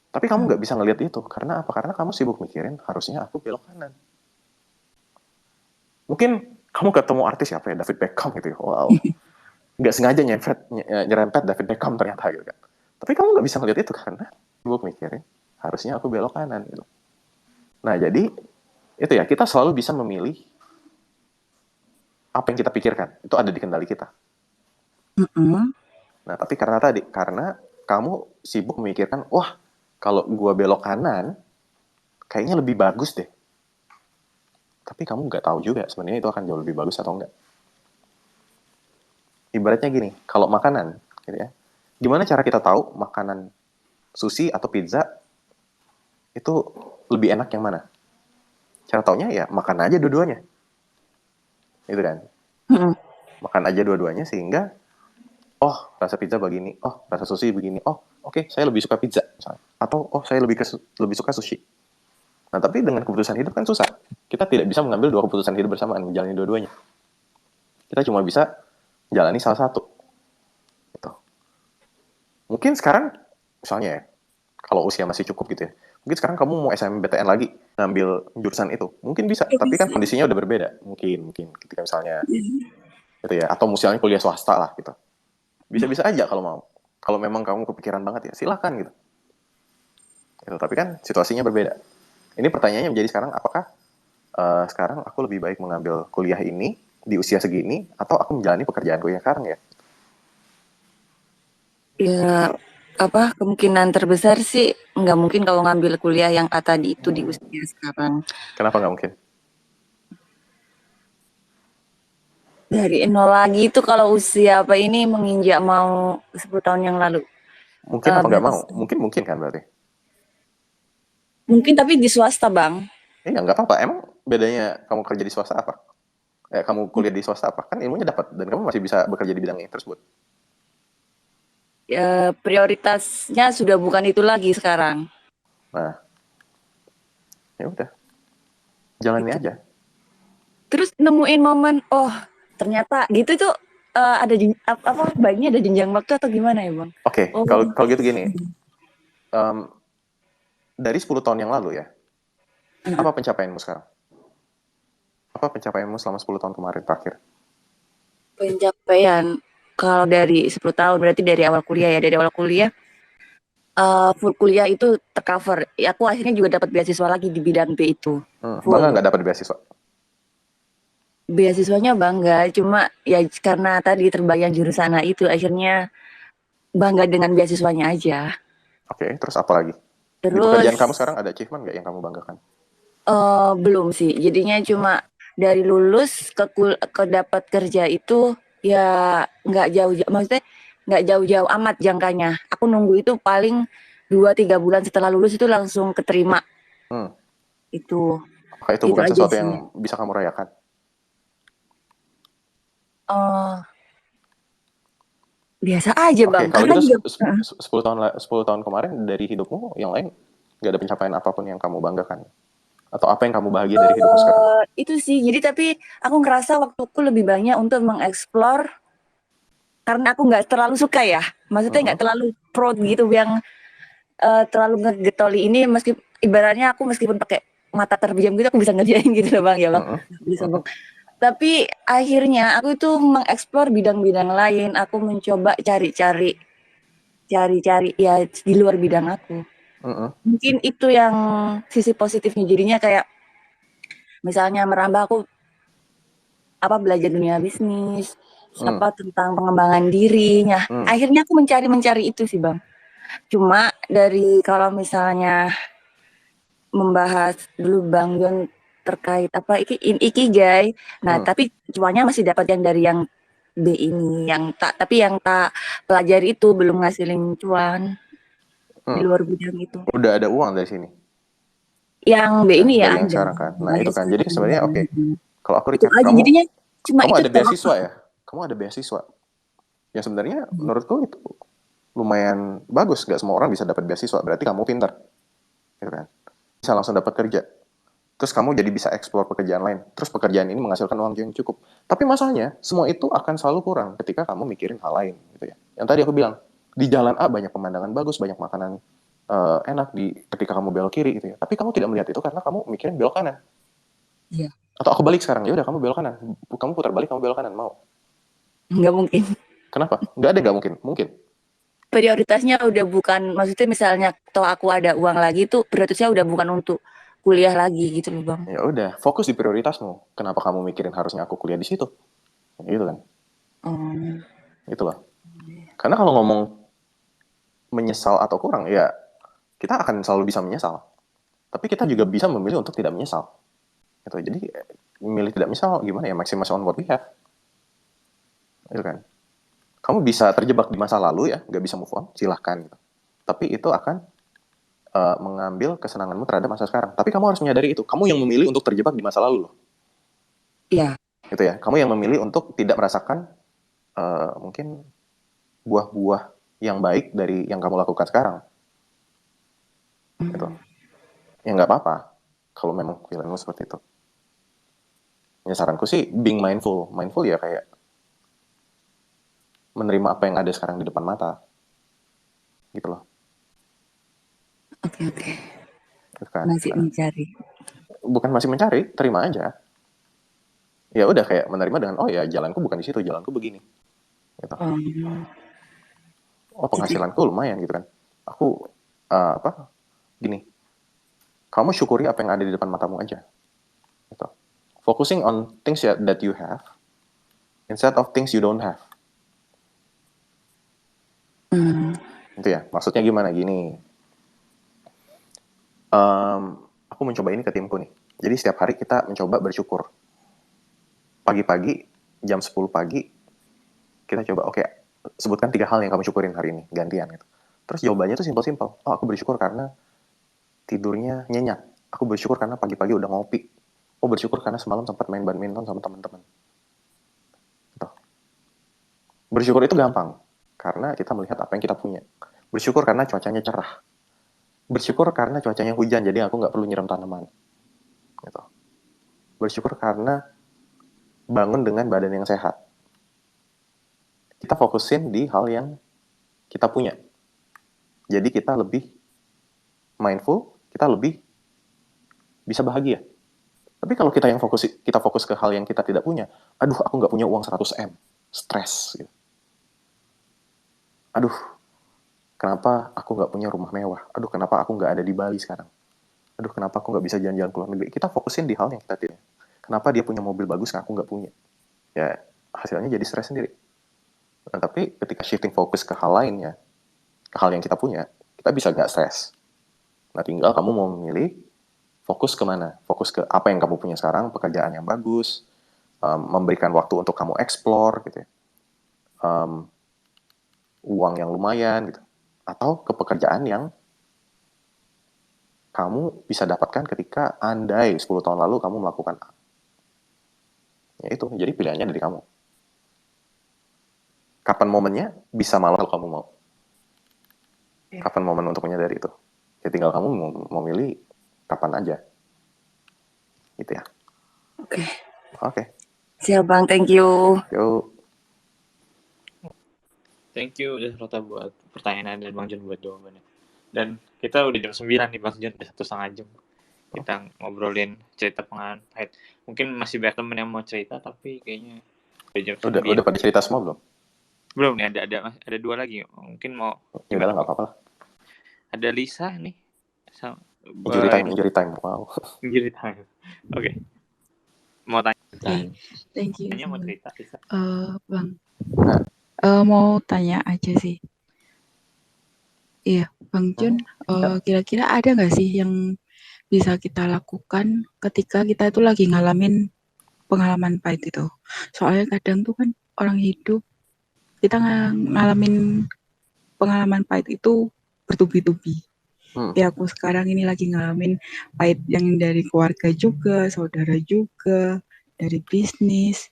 Tapi kamu nggak bisa ngelihat itu. Karena apa? Karena kamu sibuk mikirin harusnya aku belok kanan. Mungkin kamu ketemu artis siapa ya, David Beckham gitu ya. Wow. Nggak sengaja nyerempet David Beckham ternyata gitu kan. Tapi kamu nggak bisa ngelihat itu karena sibuk mikirin harusnya aku belok kanan gitu. Nah jadi itu ya, kita selalu bisa memilih apa yang kita pikirkan. Itu ada di kendali kita. Nah tapi karena kamu sibuk memikirkan, wah kalau gua belok kanan kayaknya lebih bagus deh. Tapi kamu nggak tahu juga sebenarnya itu akan jauh lebih bagus atau enggak. Ibaratnya gini, kalau makanan, gitu ya, gimana cara kita tahu makanan sushi atau pizza itu lebih enak yang mana? Cara taunya ya makan aja dua-duanya, gitu kan? Makan aja dua-duanya sehingga, oh rasa pizza begini, oh rasa sushi begini, oh oke, saya lebih suka pizza, misalnya. Atau oh saya lebih suka sushi. Nah tapi dengan keputusan hidup kan susah. Kita tidak bisa mengambil dua keputusan hidup bersamaan, menjalani dua-duanya. Kita cuma bisa jalani salah satu. Gitu. Mungkin sekarang, misalnya ya, kalau usia masih cukup gitu ya, mungkin sekarang kamu mau SNMPTN lagi, ngambil jurusan itu. Mungkin bisa, tapi kan kondisinya udah berbeda. Mungkin ketika misalnya, gitu ya, atau misalnya kuliah swasta lah gitu. Bisa-bisa aja kalau mau. Kalau memang kamu kepikiran banget ya, silakan gitu. Gitu. Tapi kan situasinya berbeda. Ini pertanyaannya menjadi sekarang, apakah sekarang aku lebih baik mengambil kuliah ini di usia segini, atau aku menjalani pekerjaanku yang sekarang ya? Ya, kemungkinan terbesar sih nggak mungkin kalau ngambil kuliah yang tadi itu di usia sekarang. Kenapa nggak mungkin? Dari nol lagi itu kalau usia ini menginjak mau 10 tahun yang lalu. Mungkin apa nggak mau? Mungkin kan berarti? Mungkin tapi di swasta Bang. Iya nggak apa-apa. Emang bedanya kamu kerja di swasta apa? Kamu kuliah di swasta apa? Kan ilmunya dapat dan kamu masih bisa bekerja di bidang tersebut. Ya, prioritasnya sudah bukan itu lagi sekarang. Nah, ya udah, jalani aja. Terus nemuin momen, oh ternyata gitu tuh ada baiknya ada jenjang waktu atau gimana ya Bang? Oke, kalau gitu gini, dari 10 tahun yang lalu ya, apa pencapaianmu sekarang? Apa pencapaianmu selama 10 tahun kemarin terakhir? Pencapaian kalau dari 10 tahun berarti dari awal kuliah ya, dari awal kuliah full kuliah itu tercover. Aku akhirnya juga dapat beasiswa lagi di bidang B itu. Bangga nggak dapat beasiswa? Beasiswanya bangga, cuma ya karena tadi terbayang jurusan itu akhirnya bangga dengan beasiswanya aja. Oke, terus apa lagi? Terus, di pekerjaan kamu sekarang ada achievement nggak yang kamu banggakan? Belum sih, jadinya cuma dari lulus ke dapat kerja itu ya nggak jauh-jauh, maksudnya nggak jauh-jauh amat jangkanya. Aku nunggu itu paling 2-3 bulan setelah lulus itu langsung keterima. Itu. Apakah itu bukan sesuatu yang bisa kamu rayakan? Biasa aja Bang. Kalau gitu 10 tahun kemarin dari hidupmu yang lain nggak ada pencapaian apapun yang kamu banggakan? Atau apa yang kamu bahagia dari hidupmu sekarang? Itu sih. Jadi tapi aku ngerasa waktuku lebih banyak untuk mengeksplor karena aku nggak terlalu suka ya. Maksudnya nggak terlalu pro gitu yang terlalu ngegetoli ini ibaratnya aku meskipun pakai mata terdiam gitu aku bisa ngerjain gitu loh Bang ya Bang. Bisa Bang. Tapi akhirnya aku itu mengeksplor bidang-bidang lain. Aku mencoba cari-cari ya di luar bidang aku. Mungkin itu yang sisi positifnya jadinya kayak misalnya merambah aku belajar dunia bisnis, tentang pengembangan dirinya. Akhirnya aku mencari itu sih Bang. Cuma dari kalau misalnya membahas dulu Bang John terkait ikigai. Nah, tapi cuannya masih dapat yang dari yang B ini, tapi yang tak pelajari itu belum ngasilin cuan di luar bidang itu. Udah ada uang dari sini. Yang B ini ya dari yang ada. sekarang kan. Nah, itu kan. Jadi sebenarnya oke. Kalau aku Itu recap, aja jadinya cuma kamu itu ada beasiswa ya? Kamu ada beasiswa. Yang sebenarnya menurutku itu lumayan bagus. Gak semua orang bisa dapat beasiswa. Berarti kamu pintar. Gitu kan? Bisa langsung dapat kerja. Terus kamu jadi bisa eksplor pekerjaan lain. Terus pekerjaan ini menghasilkan uang yang cukup. Tapi masalahnya, semua itu akan selalu kurang ketika kamu mikirin hal lain. Gitu ya. Yang tadi aku bilang, di jalan A banyak pemandangan bagus, banyak makanan enak ketika kamu belok kiri gitu ya. Tapi kamu tidak melihat itu karena kamu mikirin belok kanan. Iya. Atau aku balik sekarang, ya udah kamu belok kanan. Kamu putar balik, kamu belok kanan, mau? Nggak mungkin. Kenapa? Nggak ada nggak mungkin. Mungkin. Prioritasnya udah bukan, maksudnya misalnya toh aku ada uang lagi tuh prioritasnya udah bukan untuk kuliah lagi gitu loh Bang. Ya udah, fokus di prioritasmu. Kenapa kamu mikirin harusnya aku kuliah di situ? Gitu kan. Gitu loh. Karena kalau ngomong menyesal atau kurang, ya kita akan selalu bisa menyesal. Tapi kita juga bisa memilih untuk tidak menyesal. Gitu. Jadi memilih tidak menyesal gimana ya? Maximize on what we have. Gitu kan. Kamu bisa terjebak di masa lalu ya, nggak bisa move on, silahkan. Gitu. Tapi itu akan mengambil kesenanganmu terhadap masa sekarang. Tapi kamu harus menyadari itu. Kamu yang memilih untuk terjebak di masa lalu loh. Iya. Gitu ya. Kamu yang memilih untuk tidak merasakan mungkin buah-buah yang baik dari yang kamu lakukan sekarang. Gitu. Ya nggak apa-apa kalau memang pilihanmu seperti itu. Ya saranku sih being mindful. Mindful ya kayak menerima apa yang ada sekarang di depan mata. Gitu loh. Oke. Gitu kan. Masih mencari. Bukan masih mencari, terima aja. Ya udah kayak menerima dengan oh ya jalanku bukan di situ, jalanku begini. Gitu. Oh penghasilanku lumayan gitu kan. Aku gini. Kamu syukuri apa yang ada di depan matamu aja. Gitu. Focusing on things that you have instead of things you don't have. Itu ya. Maksudnya gimana? Gini. Aku mencoba ini ke timku nih. Jadi setiap hari kita mencoba bersyukur. Pagi-pagi, jam 10 pagi, kita coba, oke, sebutkan 3 hal yang kamu syukurin hari ini, gantian gitu. Terus jawabannya tuh simpel-simpel. Oh, aku bersyukur karena tidurnya nyenyak. Aku bersyukur karena pagi-pagi udah ngopi. Oh, bersyukur karena semalam sempat main badminton sama teman-teman. Gitu. Bersyukur itu gampang. Karena kita melihat apa yang kita punya. Bersyukur karena cuacanya cerah. Bersyukur karena cuacanya hujan, jadi aku nggak perlu nyiram tanaman. Gitu. Bersyukur karena bangun dengan badan yang sehat. Kita fokusin di hal yang kita punya. Jadi kita lebih mindful, kita lebih bisa bahagia. Tapi kalau kita fokus ke hal yang kita tidak punya, aduh aku nggak punya uang 100M, stres. Gitu. Aduh, kenapa aku nggak punya rumah mewah? Aduh, kenapa aku nggak ada di Bali sekarang? Aduh, kenapa aku nggak bisa jalan-jalan ke luar negeri? Kita fokusin di hal yang kita tidak. Kenapa dia punya mobil bagus, aku nggak punya? Ya, hasilnya jadi stres sendiri. Nah, tapi ketika shifting fokus ke hal lainnya, ke hal yang kita punya, kita bisa nggak stres. Nah, tinggal kamu mau memilih fokus kemana? Fokus ke apa yang kamu punya sekarang, pekerjaan yang bagus, memberikan waktu untuk kamu explore, gitu ya. Uang yang lumayan, gitu. Atau ke pekerjaan yang kamu bisa dapatkan ketika andai 10 tahun lalu kamu melakukan A. Ya itu, jadi pilihannya dari kamu. Kapan momennya? Bisa malah kalau kamu mau. Kapan momen untuk menyadari itu? Ya tinggal kamu mau milih kapan aja. Gitu ya. Oke. Siap Bang, thank you. Yuk. Thank you udah Rota buat pertanyaan dan Bang Jun buat jawabannya. Dan kita udah jam 9 nih Bang Jun, udah 1,5 jam. Kita ngobrolin cerita pengalaman pahit. Mungkin masih banyak temen yang mau cerita, tapi kayaknya udah jam 9. Udah pada cerita semua belum? Belum nih, ada 2 lagi. Mungkin mau Ya udah nggak apa-apa lah. Ada Lisa nih. Injury time. Wow. Injury time. Oke. Mau tanya. Thank you. Mau cerita Lisa. Bang. Mau tanya aja sih. Iya, Bang Jun, kira-kira ada nggak sih yang bisa kita lakukan ketika kita itu lagi ngalamin pengalaman pahit itu? Soalnya kadang tuh kan orang hidup, kita ngalamin pengalaman pahit itu bertubi-tubi. Ya aku sekarang ini lagi ngalamin pahit yang dari keluarga juga, saudara juga, dari bisnis,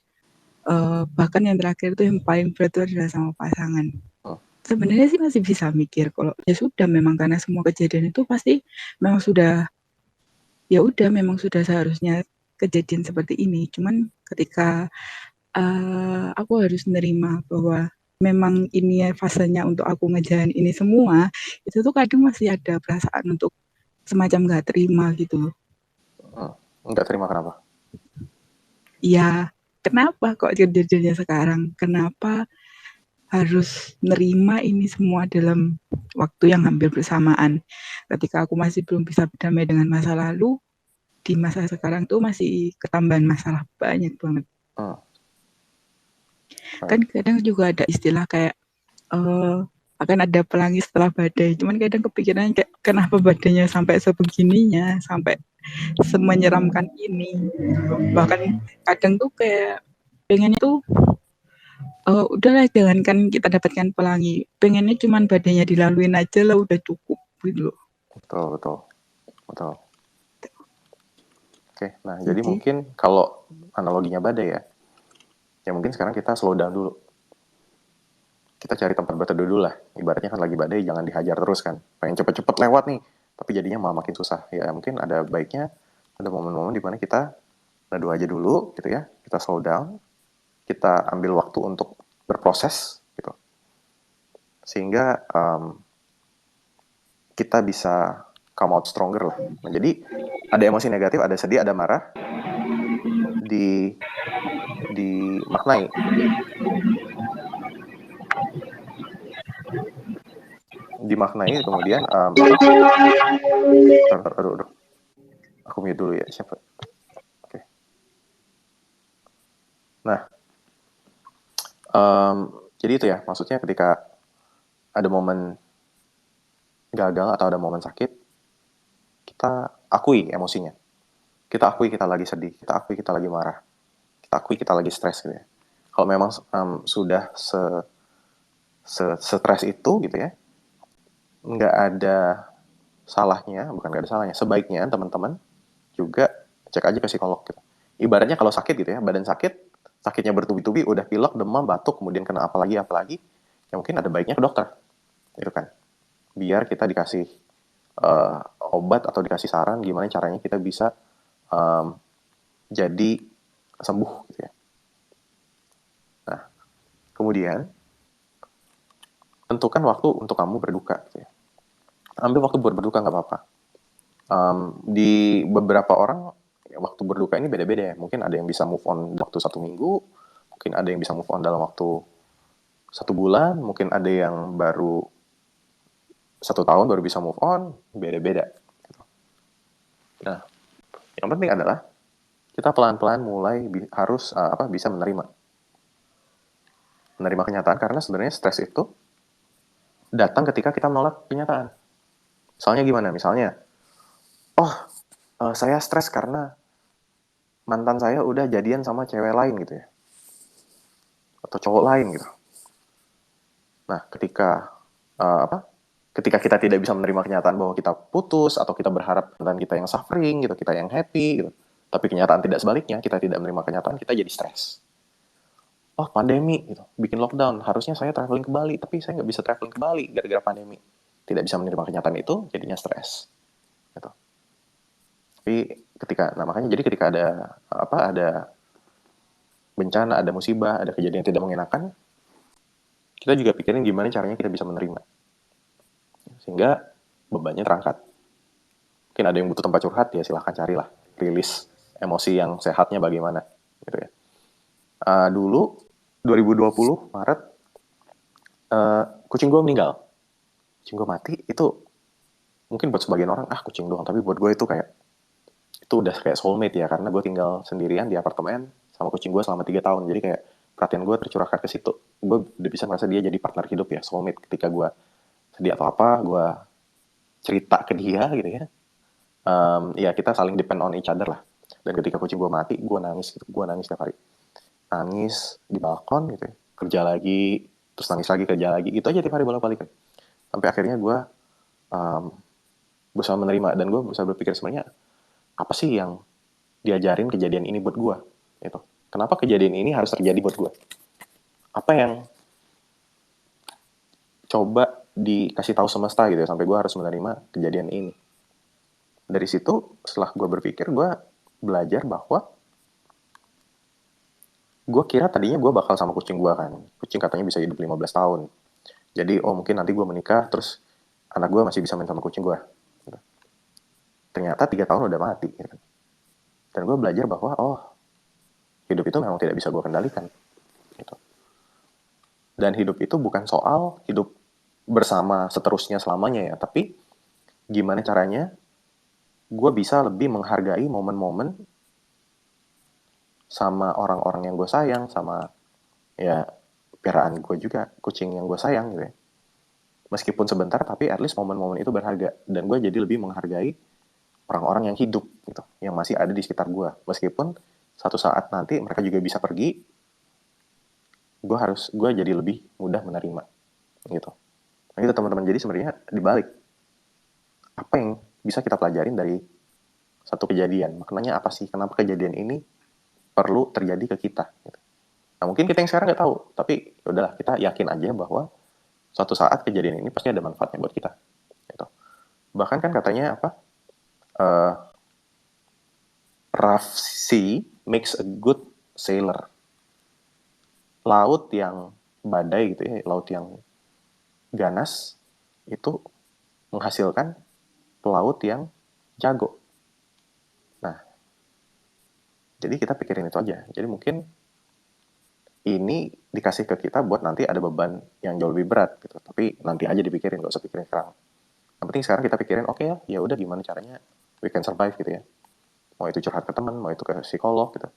bahkan yang terakhir tuh yang paling berat itu adalah sama pasangan. Sebenarnya sih masih bisa mikir kalau ya sudah, memang karena semua kejadian itu pasti memang sudah seharusnya kejadian seperti ini. Cuman ketika aku harus menerima bahwa memang ini fasenya untuk aku ngejalan ini semua, itu tuh kadang masih ada perasaan untuk semacam nggak terima gitu loh. Nggak terima kenapa? Ya, kenapa kok kejadiannya sekarang? Kenapa harus nerima ini semua dalam waktu yang hampir bersamaan? Ketika aku masih belum bisa berdamai dengan masa lalu, di masa sekarang tuh masih ketambahan masalah banyak banget. Kan kadang juga ada istilah kayak akan ada pelangi setelah badai. Cuman kadang kepikiran kayak kenapa badainya sampai sebegininya, sampai semenyeramkan ini. Bahkan kadang tuh kayak pengennya tuh udahlah, jangankan kita dapatkan pelangi, pengennya cuman badainya dilaluin aja lah, udah cukup gitu loh. Betul. Oke, nah jadi mungkin kalau analoginya badai ya mungkin sekarang kita slow down dulu. Kita cari tempat berteduh dulu lah. Ibaratnya kan lagi badai, jangan dihajar terus kan. Pengen cepet-cepet lewat nih, tapi jadinya malah makin susah. Ya mungkin ada baiknya, ada momen-momen di mana kita neduh aja dulu gitu ya. Kita slow down, kita ambil waktu untuk berproses gitu. Sehingga kita bisa come out stronger lah. Nah, jadi ada emosi negatif, ada sedih, ada marah, dimaknai. Dimaknai kemudian aduh. Aku mute dulu ya, siapa? Oke. Nah, jadi itu ya, maksudnya ketika ada momen gagal atau ada momen sakit, kita akui emosinya. Kita akui kita lagi sedih, kita akui kita lagi marah, kita akui kita lagi stres gitu ya. Kalau memang sudah stres itu gitu ya, nggak ada salahnya, sebaiknya teman-teman juga cek aja ke psikolog gitu. Ibaratnya kalau sakit gitu ya, badan sakitnya bertubi-tubi, udah pilek, demam, batuk, kemudian kena apa lagi, ya mungkin ada baiknya ke dokter, gitu kan. Biar kita dikasih obat atau dikasih saran gimana caranya kita bisa jadi sembuh gitu ya. Nah, kemudian tentukan waktu untuk kamu berduka gitu ya. Ambil waktu buat berduka, nggak apa-apa. Di beberapa orang waktu berduka ini beda-beda ya. Mungkin ada yang bisa move on waktu 1 minggu, mungkin ada yang bisa move on dalam waktu 1 bulan, mungkin ada yang baru 1 tahun baru bisa move on, beda-beda. Nah, yang penting adalah kita pelan-pelan mulai harus bisa menerima kenyataan, karena sebenarnya stres itu datang ketika kita menolak kenyataan. Misalnya gimana? Misalnya, saya stres karena mantan saya udah jadian sama cewek lain gitu ya, atau cowok lain gitu. Nah, ketika kita tidak bisa menerima kenyataan bahwa kita putus, atau kita berharap mantan kita yang suffering gitu, kita yang happy gitu, tapi kenyataan tidak sebaliknya, kita tidak menerima kenyataan, kita jadi stres. Pandemi gitu, bikin lockdown, harusnya saya traveling ke Bali, tapi saya nggak bisa traveling ke Bali gara-gara pandemi. Tidak bisa menerima kenyataan itu, jadinya stres gitu. Tapi makanya jadi ketika ada bencana, ada musibah, ada kejadian yang tidak mengenakan, kita juga pikirin gimana caranya kita bisa menerima. Sehingga bebannya terangkat. Mungkin ada yang butuh tempat curhat, ya silahkan carilah. Rilis emosi yang sehatnya bagaimana. Gitu ya. Dulu, 2020, Maret, kucing gue meninggal. Kucing gue mati, itu mungkin buat sebagian orang, kucing doang. Tapi buat gue itu udah kayak soulmate ya. Karena gue tinggal sendirian di apartemen sama kucing gue selama 3 tahun. Jadi kayak perhatian gue tercurahkan ke situ. Gue udah bisa merasa dia jadi partner hidup ya, soulmate. Ketika gue sedih atau apa, gue cerita ke dia gitu ya. Ya kita saling depend on each other lah. Dan ketika kucing gue mati, gue nangis gitu. Gue nangis setiap hari. Nangis di balkon gitu ya. Kerja lagi, terus nangis lagi, kerja lagi. Gitu aja tiap hari bolak-balik kan. Sampai akhirnya gue berusaha menerima. Dan gue berusaha berpikir sebenarnya, apa sih yang diajarin kejadian ini buat gue? Gitu. Kenapa kejadian ini harus terjadi buat gue? Apa yang coba dikasih tahu semesta gitu ya, sampai gue harus menerima kejadian ini. Dari situ, setelah gue berpikir, gue belajar bahwa gue kira tadinya gue bakal sama kucing gue kan. Kucing katanya bisa hidup 15 tahun. Jadi, mungkin nanti gue menikah, terus anak gue masih bisa main sama kucing gue. Gitu. Ternyata 3 tahun udah mati. Gitu. Dan gue belajar bahwa, hidup itu memang tidak bisa gue kendalikan. Gitu. Dan hidup itu bukan soal hidup bersama seterusnya selamanya ya, tapi gimana caranya gue bisa lebih menghargai momen-momen sama orang-orang yang gue sayang, sama ya piaraan gue juga, kucing yang gue sayang gitu ya. Meskipun sebentar, tapi at least momen-momen itu berharga. Dan gue jadi lebih menghargai orang-orang yang hidup gitu, yang masih ada di sekitar gue. Meskipun satu saat nanti mereka juga bisa pergi, gue jadi lebih mudah menerima gitu. Nah itu teman-teman, jadi sebenarnya dibalik apa yang bisa kita pelajarin dari satu kejadian, maknanya apa sih, kenapa kejadian ini perlu terjadi ke kita gitu. Nah mungkin kita yang sekarang nggak tahu, tapi yaudahlah, kita yakin aja bahwa suatu saat kejadian ini pasti ada manfaatnya buat kita gitu. Bahkan kan katanya rough sea makes a good sailor. Laut yang badai gitu ya, laut yang ganas itu menghasilkan pelaut yang jago. Nah, jadi kita pikirin itu aja. Jadi mungkin ini dikasih ke kita buat nanti ada beban yang jauh lebih berat gitu. Tapi nanti aja dipikirin, gak usah pikirin sekarang. Yang penting sekarang kita pikirin, oke ya udah gimana caranya we can survive gitu ya. Mau itu curhat ke teman, mau itu ke psikolog gitu.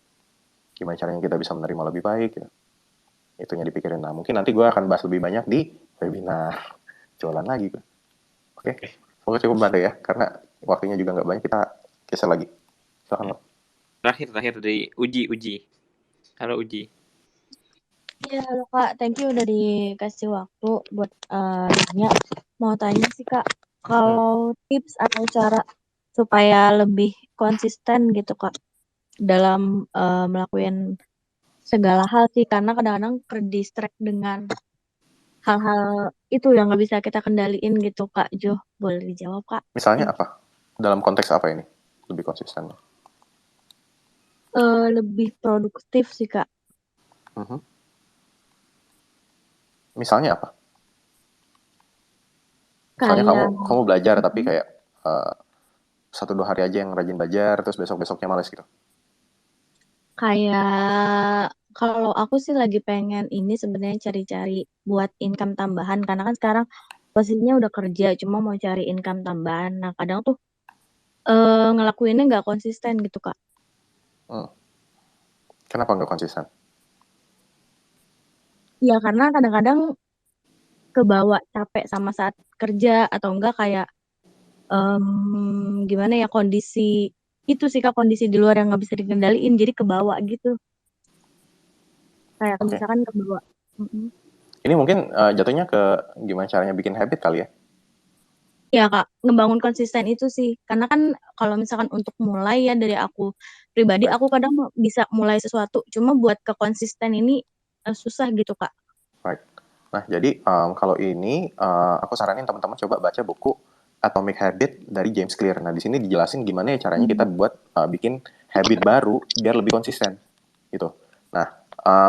Gimana caranya kita bisa menerima lebih baik gitu. Itunya dipikirin. Nah, mungkin nanti gue akan bahas lebih banyak di webinar. Jualan lagi gue. Oke. Semoga cukup bantu ya, karena waktunya juga nggak banyak, kita geser lagi. Silakan lo. Terakhir dari Uji. Halo Uji. Ya, halo Kak, thank you udah dikasih waktu buat nanya. Mau tanya sih Kak, kalau tips atau cara supaya lebih konsisten gitu Kak dalam melakukan segala hal sih, karena kadang-kadang terdistract dengan hal-hal itu yang nggak bisa kita kendaliin gitu Kak Jo. Boleh dijawab Kak? Misalnya apa? Dalam konteks apa ini? Lebih konsisten? Lebih produktif sih Kak. Misalnya apa? Misalnya kamu belajar tapi kayak 1-2 hari aja yang rajin belajar, terus besok-besoknya males gitu. Kayak kalau aku sih lagi pengen ini sebenarnya cari-cari buat income tambahan, karena kan sekarang posisinya udah kerja, cuma mau cari income tambahan. Nah kadang tuh ngelakuinnya nggak konsisten gitu Kak. Kenapa nggak konsisten? Ya karena kadang-kadang kebawa capek sama saat kerja, atau enggak kayak gimana ya, kondisi itu sih Kak, kondisi di luar yang nggak bisa dikendaliin, jadi kebawa gitu. Kayak misalkan kebawa. Ini mungkin jatuhnya ke gimana caranya bikin habit kali ya? Ya Kak, ngebangun konsisten itu sih. Karena kan kalau misalkan untuk mulai ya dari aku pribadi, aku kadang bisa mulai sesuatu, cuma buat ke konsisten ini susah gitu Kak. Right. Nah jadi kalau ini aku saranin teman-teman coba baca buku Atomic Habit dari James Clear. Nah, di sini dijelasin gimana ya caranya kita buat bikin habit baru biar lebih konsisten gitu. Nah,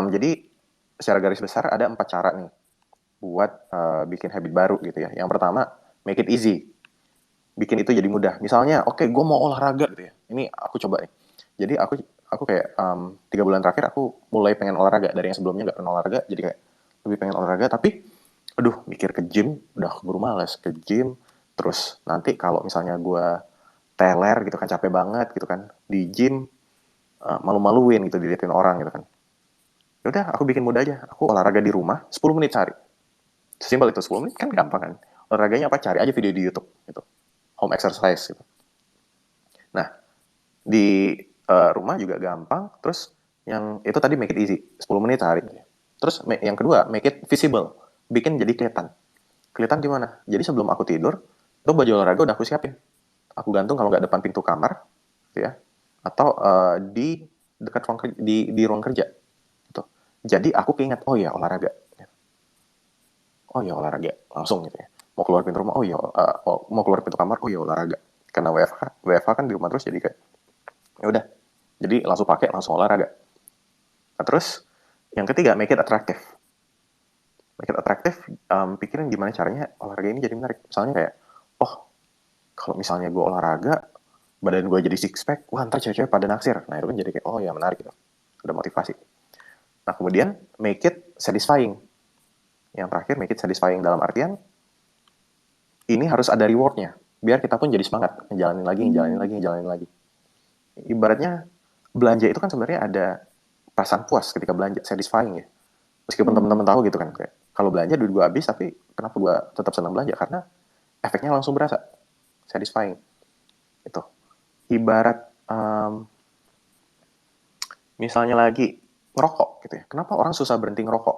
jadi secara garis besar ada 4 cara nih buat bikin habit baru gitu ya. Yang pertama, make it easy. Bikin itu jadi mudah. Misalnya, oke, gue mau olahraga gitu ya. Ini aku coba nih. Jadi aku kayak 3 bulan terakhir aku mulai pengen olahraga. Dari yang sebelumnya nggak pernah olahraga, jadi kayak lebih pengen olahraga. Tapi, aduh, mikir ke gym, udah keburu males ke gym. Terus nanti kalau misalnya gue teler gitu kan, capek banget gitu kan, di gym malu-maluin gitu, diliatin orang gitu kan. Yaudah, aku bikin mudah aja. Aku olahraga di rumah 10 menit sehari. Sesimpel itu, 10 menit kan gampang kan. Olahraganya apa? Cari aja video di YouTube gitu. Home exercise gitu. Nah, di rumah juga gampang. Terus yang itu tadi make it easy, 10 menit sehari. Terus yang kedua, make it visible. Bikin jadi kelihatan. Kelihatan gimana? Jadi sebelum aku tidur, itu baju olahraga udah aku siapin. Aku gantung kalau nggak depan pintu kamar, gitu ya. Atau di dekat ruang kerja, di ruang kerja. Gitu. Jadi aku keinget, oh ya olahraga. Oh ya olahraga, langsung gitu ya. Mau keluar pintu rumah, oh ya, mau keluar pintu kamar, oh ya olahraga. Karena WFH kan di rumah terus, jadi kayak ya udah. Jadi langsung pakai, langsung olahraga. Nah, terus yang ketiga, make it attractive. Make it attractive, pikirin gimana caranya olahraga ini jadi menarik. Misalnya kayak, oh kalau misalnya gue olahraga, badan gue jadi six pack, wah ntar cewek-cewek pada naksir. Nah itu kan jadi kayak, oh ya menarik gitu. Ada motivasi. Nah kemudian, make it satisfying. Yang terakhir, make it satisfying dalam artian, ini harus ada rewardnya. Biar kita pun jadi semangat. Ngejalanin lagi. Ibaratnya, belanja itu kan sebenarnya ada perasaan puas ketika belanja, satisfying ya. Meskipun teman-teman tahu gitu kan, kayak kalau belanja duit gue habis, tapi kenapa gue tetap senang belanja? Karena efeknya langsung berasa, satisfying. Itu. Ibarat, misalnya lagi ngerokok gitu ya. Kenapa orang susah berhenti ngerokok?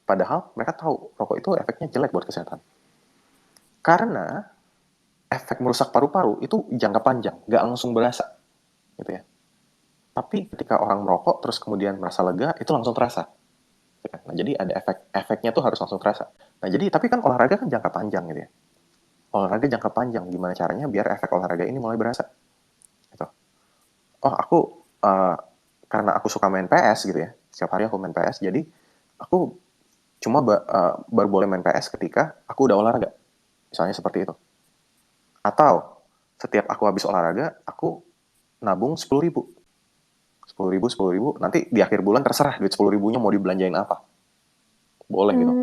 Padahal mereka tahu rokok itu efeknya jelek buat kesehatan. Karena efek merusak paru-paru itu jangka panjang, nggak langsung berasa, gitu ya. Tapi ketika orang merokok terus kemudian merasa lega, itu langsung terasa. Nah, jadi ada efeknya tuh harus langsung terasa. Nah, jadi tapi kan olahraga kan jangka panjang gitu ya. Olahraga jangka panjang, gimana caranya biar efek olahraga ini mulai berasa? Gitu. Oh, aku karena aku suka main PS gitu ya, setiap hari aku main PS, jadi aku cuma baru boleh main PS ketika aku udah olahraga. Misalnya seperti itu. Atau setiap aku habis olahraga, aku nabung 10.000. 10.000, nanti di akhir bulan terserah duit 10.000-nya mau dibelanjain apa. Boleh gitu.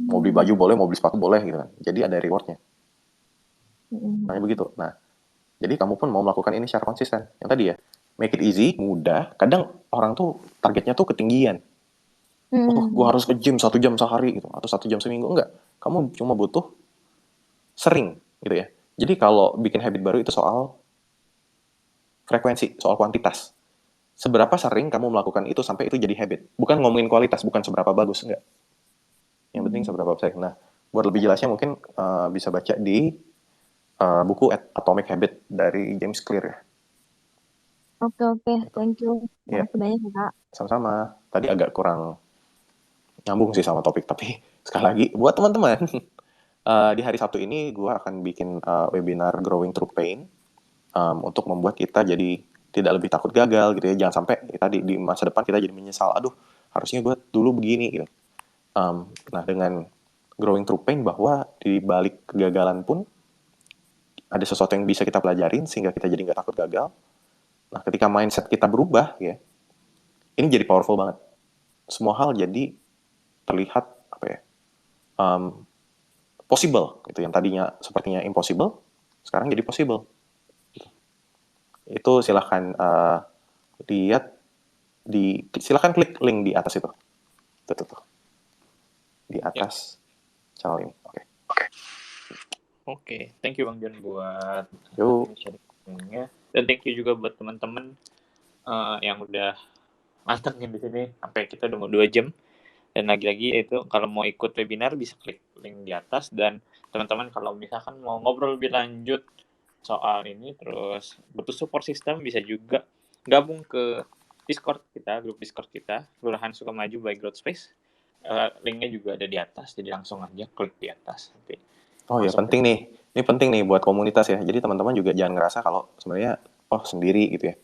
Mau beli baju boleh, mau beli sepatu boleh gitu kan. Jadi ada rewardnya. Nah, begitu. Nah, jadi kamu pun mau melakukan ini secara konsisten. Yang tadi ya, make it easy, mudah. Kadang orang tuh targetnya tuh ketinggian. Oh, gue harus ke gym 1 jam sehari gitu, atau 1 jam seminggu. Enggak. Kamu cuma butuh sering gitu ya. Jadi kalau bikin habit baru itu soal frekuensi, soal kuantitas. Seberapa sering kamu melakukan itu sampai itu jadi habit. Bukan ngomongin kualitas, bukan seberapa bagus, enggak. Yang penting seberapa sering. Nah, buat lebih jelasnya mungkin bisa baca di buku Atomic Habit dari James Clear ya. Oke, thank you. Iya. Makasih banyak ya, Kak. Sama-sama. Tadi agak kurang nyambung sih sama topik, tapi sekali lagi buat teman-teman, di hari Sabtu ini gue akan bikin webinar Growing Through Pain untuk membuat kita jadi tidak lebih takut gagal gitu ya. Jangan sampai kita di masa depan kita jadi menyesal, aduh harusnya gue dulu begini gitu. Nah, dengan Growing Through Pain, bahwa di balik kegagalan pun ada sesuatu yang bisa kita pelajarin sehingga kita jadi nggak takut gagal. Nah, ketika mindset kita berubah ya, ini jadi powerful banget. Semua hal jadi terlihat apa ya, possible gitu. Yang tadinya sepertinya impossible, sekarang jadi possible. Itu silahkan lihat silahkan klik link di atas itu. Tuh. Di atas channel ini. Oke, thank you Bang John buat sharing-nya. Dan thank you juga buat teman-teman yang udah mantengin di sini sampai kita udah mau 2 jam. Dan lagi-lagi itu kalau mau ikut webinar bisa klik link di atas. Dan teman-teman kalau misalkan mau ngobrol lebih lanjut soal ini, terus butuh support system, bisa juga gabung ke Discord kita, grup Discord kita, Kelurahan Sukamaju by Growth Space. Linknya juga ada di atas, jadi langsung aja klik di atas. Oh ya, penting nih. Ini penting nih buat komunitas ya. Jadi teman-teman juga jangan ngerasa kalau sebenarnya sendiri gitu ya.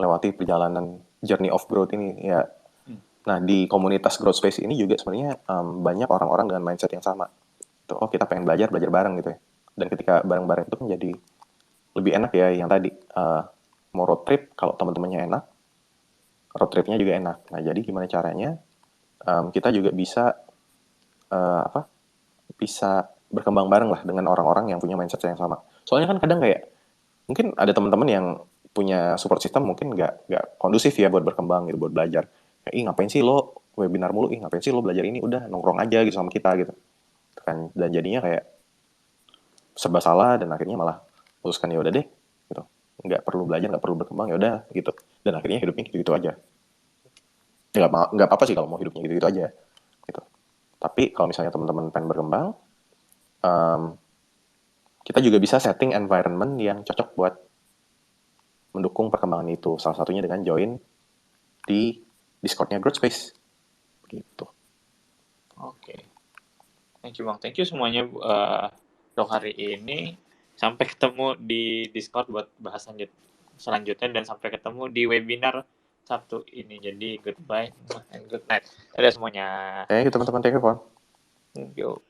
Melewati perjalanan journey of growth ini ya. Nah, di komunitas growth space ini juga sebenarnya banyak orang-orang dengan mindset yang sama. Tuh, kita pengen belajar bareng gitu ya. Dan ketika bareng-bareng itu kan jadi lebih enak ya yang tadi. Mau road trip, kalau teman-temannya enak, road tripnya juga enak. Nah, jadi gimana caranya kita juga bisa bisa berkembang bareng lah dengan orang-orang yang punya mindset yang sama. Soalnya kan kadang kayak mungkin ada teman-teman yang punya support system mungkin nggak kondusif ya buat berkembang gitu, buat belajar. Kayak, ngapain sih lo webinar mulu, ngapain sih lo belajar ini, udah nongkrong aja gitu sama kita gitu. Kan, dan jadinya kayak serba salah dan akhirnya malah putuskan ya udah deh gitu. Nggak perlu belajar, nggak perlu berkembang, ya udah gitu. Dan akhirnya hidupnya gitu-gitu aja. Ya nggak apa-apa sih kalau mau hidupnya gitu-gitu aja gitu. Tapi kalau misalnya teman-teman pengen berkembang, kita juga bisa setting environment yang cocok buat mendukung perkembangan itu. Salah satunya dengan join di Discord-nya Growth Space. Gitu. Oke. Thank you Bang. Thank you semuanya untuk hari ini. Sampai ketemu di Discord buat bahas selanjutnya dan sampai ketemu di webinar Sabtu ini. Jadi goodbye and good night. Dadah semuanya. Thank you teman-teman. Thank you, Fon. Thank you.